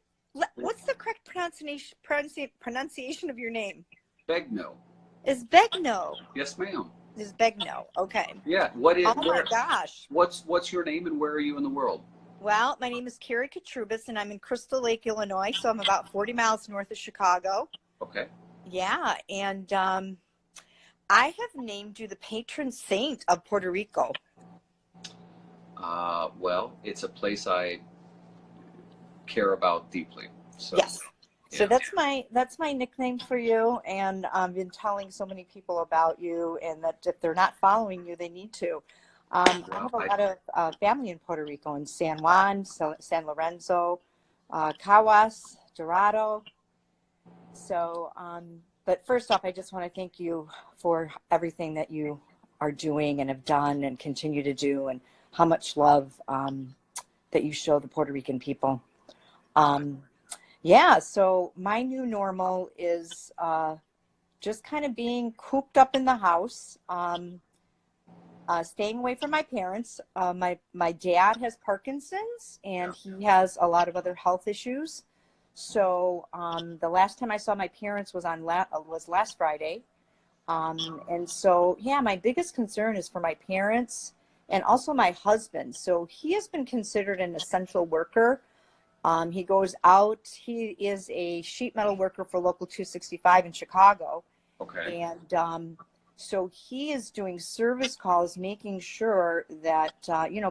What's the correct pronunciation of your name? Begnaud. Is Begnaud. Yes, ma'am. Is Begnaud. Okay. Yeah. What is? Oh my gosh. What's your name and where are you in the world? Well, my name is Carrie Katrubis, and I'm in Crystal Lake, Illinois, so I'm about 40 miles north of Chicago. Okay. Yeah, and I have named you the patron saint of Puerto Rico. Well, it's a place I care about deeply. So. Yes. So Yeah. that's my nickname for you, and I've been telling so many people about you, and that if they're not following you, they need to. I have a lot of family in Puerto Rico, in San Juan, San Lorenzo, Caguas, Dorado. So, but first off, I just want to thank you for everything that you are doing and have done and continue to do, and how much love that you show the Puerto Rican people. Yeah, so my new normal is just kind of being cooped up in the house, staying away from my parents. My dad has Parkinson's, and he has a lot of other health issues. So the last time I saw my parents was was last Friday. And so, yeah, my biggest concern is for my parents and also my husband. So he has been considered an essential worker. He goes out, he is a sheet metal worker for Local 265 in Chicago. Okay. And so he is doing service calls, making sure that,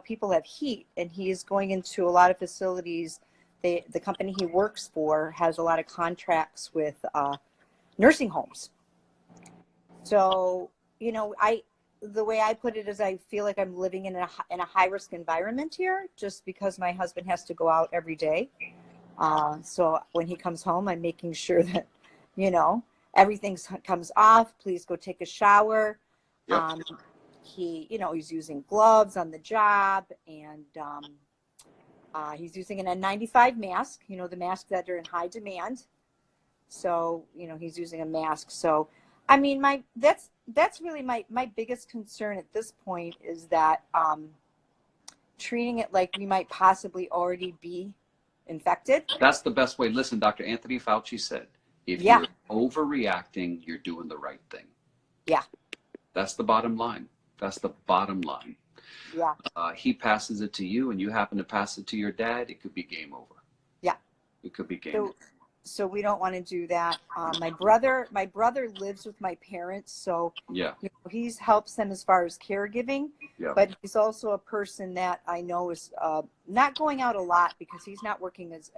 people have heat, and he is going into a lot of facilities. The company he works for has a lot of contracts with nursing homes. So, the way I put it is I feel like I'm living in a high risk environment here, just because my husband has to go out every day. So when he comes home, I'm making sure that, everything comes off. Please go take a shower. Yep. He's using gloves on the job, and he's using an N95 mask, the masks that are in high demand. So, he's using a mask. So, I mean, that's really my biggest concern at this point, is that treating it like we might possibly already be infected. That's the best way. Listen, Dr. Anthony Fauci said, if Yeah. you're overreacting, you're doing the right thing. Yeah. That's the bottom line. That's the bottom line. Yeah. He passes it to you, and you happen to pass it to your dad, it could be game over. Yeah. It could be game over. So we don't want to do that. My brother lives with my parents, so Yeah. he helps them as far as caregiving. Yeah. But he's also a person that I know is not going out a lot, because he's not working as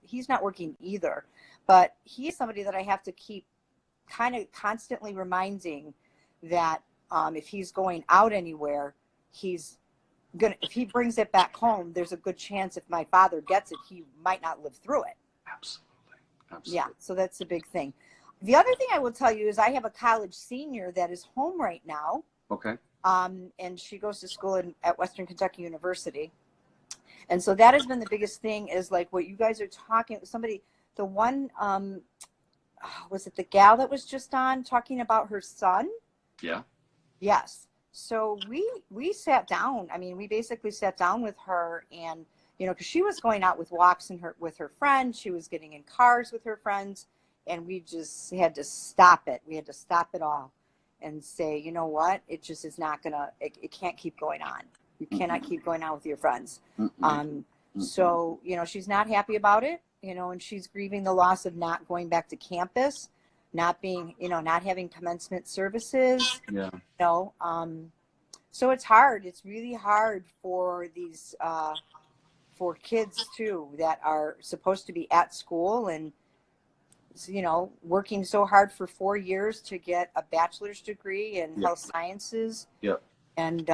he's not working either. But he's somebody that I have to keep kind of constantly reminding that if he's going out anywhere, if he brings it back home, there's a good chance if my father gets it, he might not live through it. Absolutely. Yeah, so that's a big thing. The other thing I will tell you is I have a college senior that is home right now. Okay. And she goes to school at Western Kentucky University. And so that has been the biggest thing, is like what you guys are talking, the one, was it the gal that was just on talking about her son? Yeah. Yes. So we sat down. I mean, we basically sat down with her, and, because she was going out with walks with her friends. She was getting in cars with her friends, and we just had to stop it. We had to stop it all and say, you know what? It just is not it can't keep going on. You cannot keep going on with your friends. So, she's not happy about it, and she's grieving the loss of not going back to campus, not being, not having commencement services. Yeah. So it's hard. It's really hard for these, for kids too, that are supposed to be at school and, working so hard for 4 years to get a bachelor's degree in health sciences. Yep. And,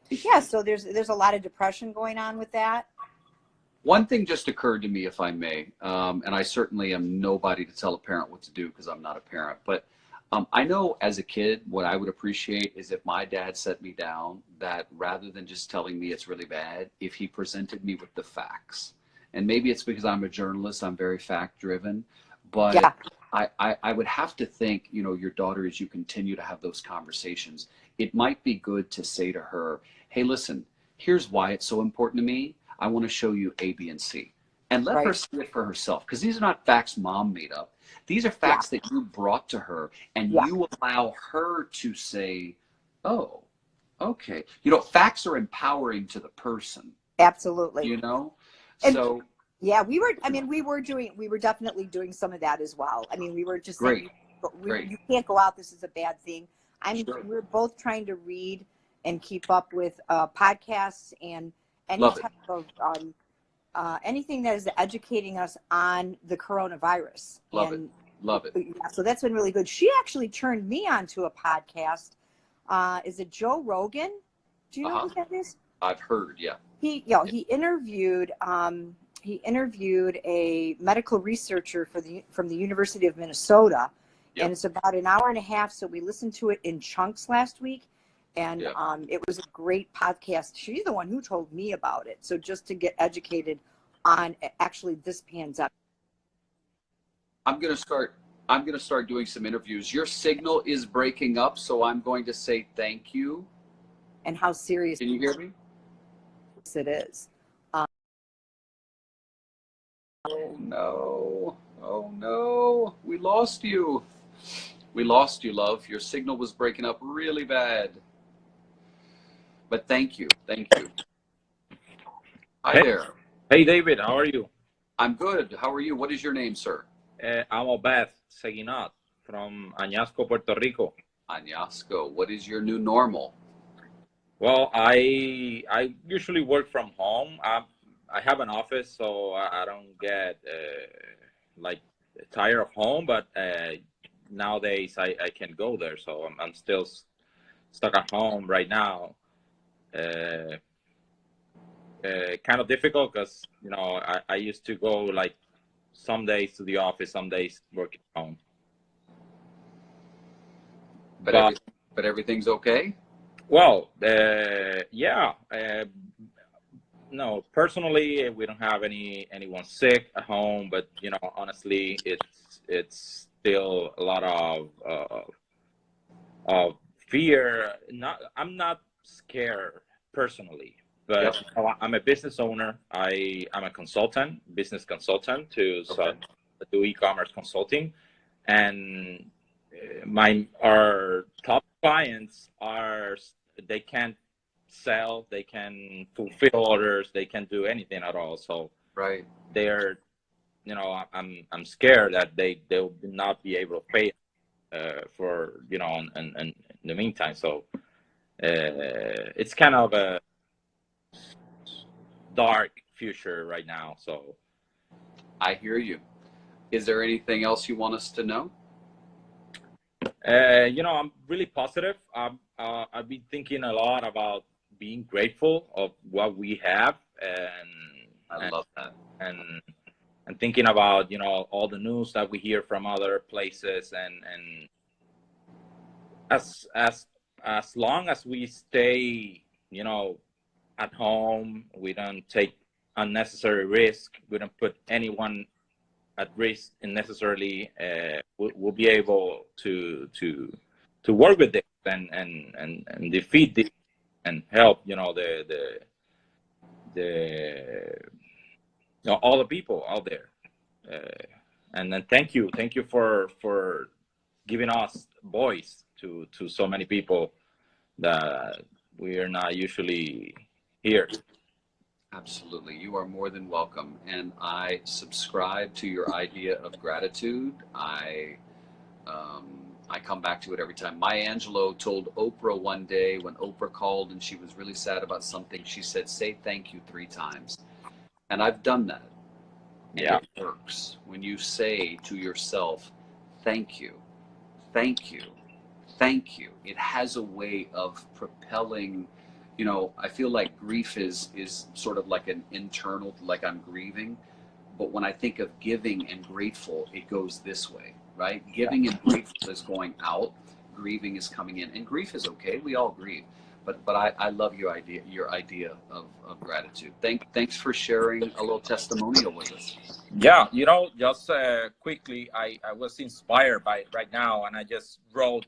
yeah, so there's a lot of depression going on with that. One thing just occurred to me, if I may, and I certainly am nobody to tell a parent what to do, because I'm not a parent, but I know as a kid, what I would appreciate is if my dad set me down, that rather than just telling me it's really bad, if he presented me with the facts. And maybe it's because I'm a journalist, I'm very fact driven, but yeah. I would have to think, your daughter, as you continue to have those conversations, it might be good to say to her, hey, listen, here's why it's so important to me. I want to show you A, B, and C. And let her see it for herself, because these are not facts mom made up. These are facts that you brought to her, and you allow her to say, oh, okay. Facts are empowering to the person. Absolutely. And so. Yeah, we were definitely doing some of that as well. I mean, we were just saying, you can't go out. This is a bad thing. We're both trying to read and keep up with podcasts and any type of anything that is educating us on the coronavirus. Love and it. Love it. yeah, so that's been really good. She actually turned me on to a podcast. Is it Joe Rogan? Do you know who that is? I've heard, yeah. He interviewed a medical researcher from the University of Minnesota, and it's about an hour and a half. So we listened to it in chunks last week, and it was a great podcast. She's the one who told me about it. So just to get educated on actually this pandemic. I'm gonna start doing some interviews. Your signal is breaking up, so I'm going to say thank you. And how serious? Can you hear me? It is. Oh no! Oh no! We lost you. We lost you, love. Your signal was breaking up really bad. But thank you. Thank you. Hi there. Hey, David, how are you? I'm good. How are you? What is your name, sir? I'm Obed Seguinot from Añasco, Puerto Rico. Añasco. What is your new normal? Well, I usually work from home. I have an office, so I don't get like tired of home. But nowadays, I can go there, so I'm still stuck at home right now. Kind of difficult because I used to go like some days to the office, some days working at home. But everything's okay? Well, yeah. No, personally, we don't have anyone sick at home, but honestly, it's still a lot of fear. I'm not scared personally, but I'm a business owner. I'm a consultant, business consultant to do e-commerce consulting, and our top clients they can't sell, they can fulfill orders, they can't do anything at all. So they're I'm scared that they'll not be able to pay for in the meantime. So it's kind of a dark future right now. So I hear you. Is there anything else you want us to know? I'm really positive. I've been thinking a lot about being grateful of what we have, and I love that. And thinking about all the news that we hear from other places, and as long as we stay at home, we don't take unnecessary risk, we don't put anyone at risk unnecessarily, we'll be able to work with this and defeat this and help all the people out there. And then thank you for giving us voice to so many people that we are not usually here. Absolutely. You are more than welcome. And I subscribe to your idea of gratitude. I come back to it every time. Maya Angelou told Oprah one day when Oprah called and she was really sad about something, she said, say thank you 3 times. And I've done that. And it works. When you say to yourself, thank you, thank you, thank you, it has a way of propelling. I feel like grief is sort of like an internal, like I'm grieving. But when I think of giving and grateful, it goes this way, right? Giving and grateful is going out. Grieving is coming in. And grief is okay. We all grieve. But I love your idea of gratitude. Thanks for sharing a little testimonial with us. Yeah, just quickly, I was inspired by it right now, and I just wrote,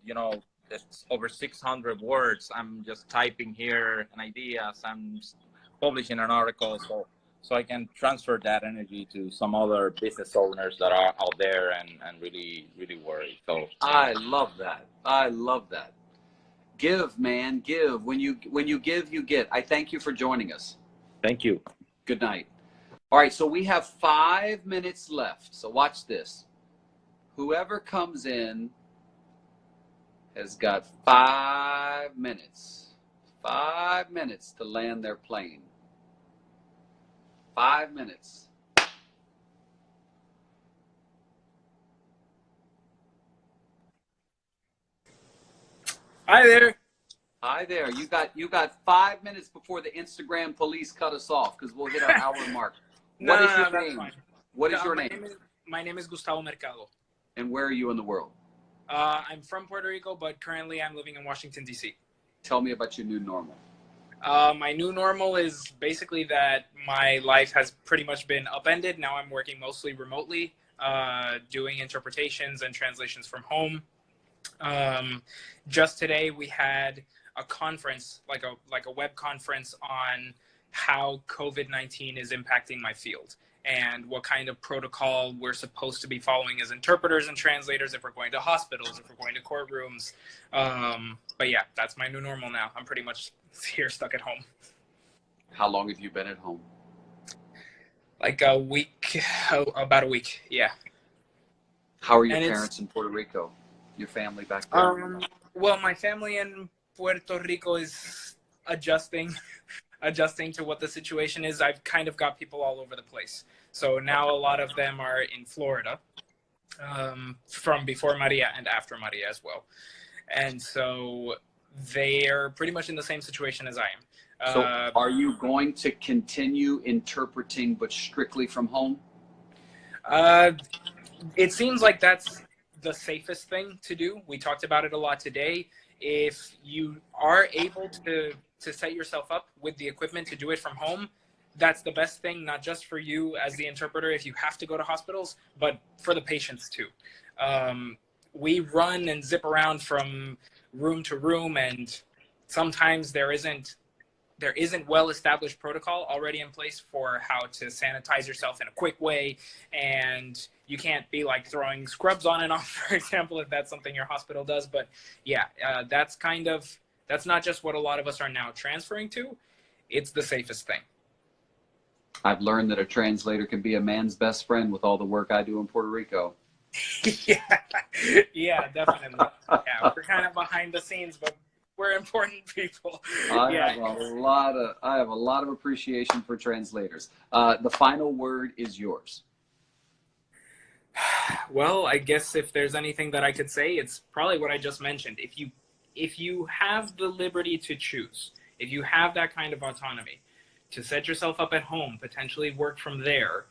it's over 600 words. I'm just typing here and ideas. I'm publishing an article so I can transfer that energy to some other business owners that are out there and really, really worried. So I love that. I love that. Give, man, give. When you give, you get. I thank you for joining us. Thank you. Good night. All right, so we have 5 minutes left. So watch this. Whoever comes in has got 5 minutes. 5 minutes to land their plane. 5 minutes. Hi there. Hi there. You got 5 minutes before the Instagram police cut us off because we'll hit our hour mark. What is your That's name? fine. What is your my name? My name is Gustavo Mercado. And where are you in the world? I'm from Puerto Rico, but currently I'm living in Washington, D.C. Tell me about your new normal. My new normal is basically that my life has pretty much been upended. Now I'm working mostly remotely, doing interpretations and translations from home. Just today we had a conference, like a web conference on how COVID-19 is impacting my field and what kind of protocol we're supposed to be following as interpreters and translators if we're going to hospitals, if we're going to courtrooms. But yeah, that's my new normal now. I'm pretty much here stuck at home. How long have you been at home? Like a week, about a week, yeah. How are your And parents in Puerto Rico? Your family back there? Well, my family in Puerto Rico is adjusting to what the situation is. I've kind of got people all over the place. So now a lot of them are in Florida, from before Maria and after Maria as well. And so they are pretty much in the same situation as I am. So are you going to continue interpreting but strictly from home? It seems like that's the safest thing to do. We talked about it a lot today. If you are able to set yourself up with the equipment to do it from home, that's the best thing, not just for you as the interpreter if you have to go to hospitals, but for the patients too. We run and zip around from room to room, and sometimes there isn't well-established protocol already in place for how to sanitize yourself in a quick way, and you can't be like throwing scrubs on and off, for example, if that's something your hospital does. But yeah, that's not just what a lot of us are now transferring to. It's the safest thing. I've learned that a translator can be a man's best friend with all the work I do in Puerto Rico. Yeah, definitely. Yeah, we're kind of behind the scenes, but we're important people. I have a lot of appreciation for translators. The final word is yours. Well, I guess if there's anything that I could say, it's probably what I just mentioned. If you have the liberty to choose, if you have that kind of autonomy to set yourself up at home, potentially work from there,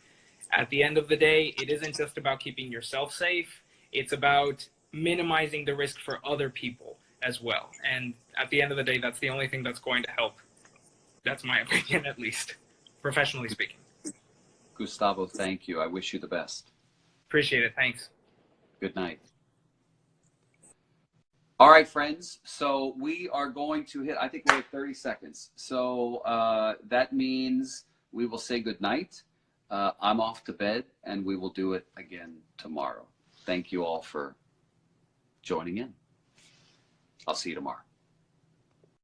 at the end of the day, it isn't just about keeping yourself safe. It's about minimizing the risk for other people as well. And at the end of the day, that's the only thing that's going to help. That's my opinion, at least, professionally speaking. Gustavo, thank you. I wish you the best. Appreciate it. Thanks. Good night. All right, friends. So we are going to hit, I think we have 30 seconds. So that means we will say good night. I'm off to bed, and we will do it again tomorrow. Thank you all for joining in. I'll see you tomorrow.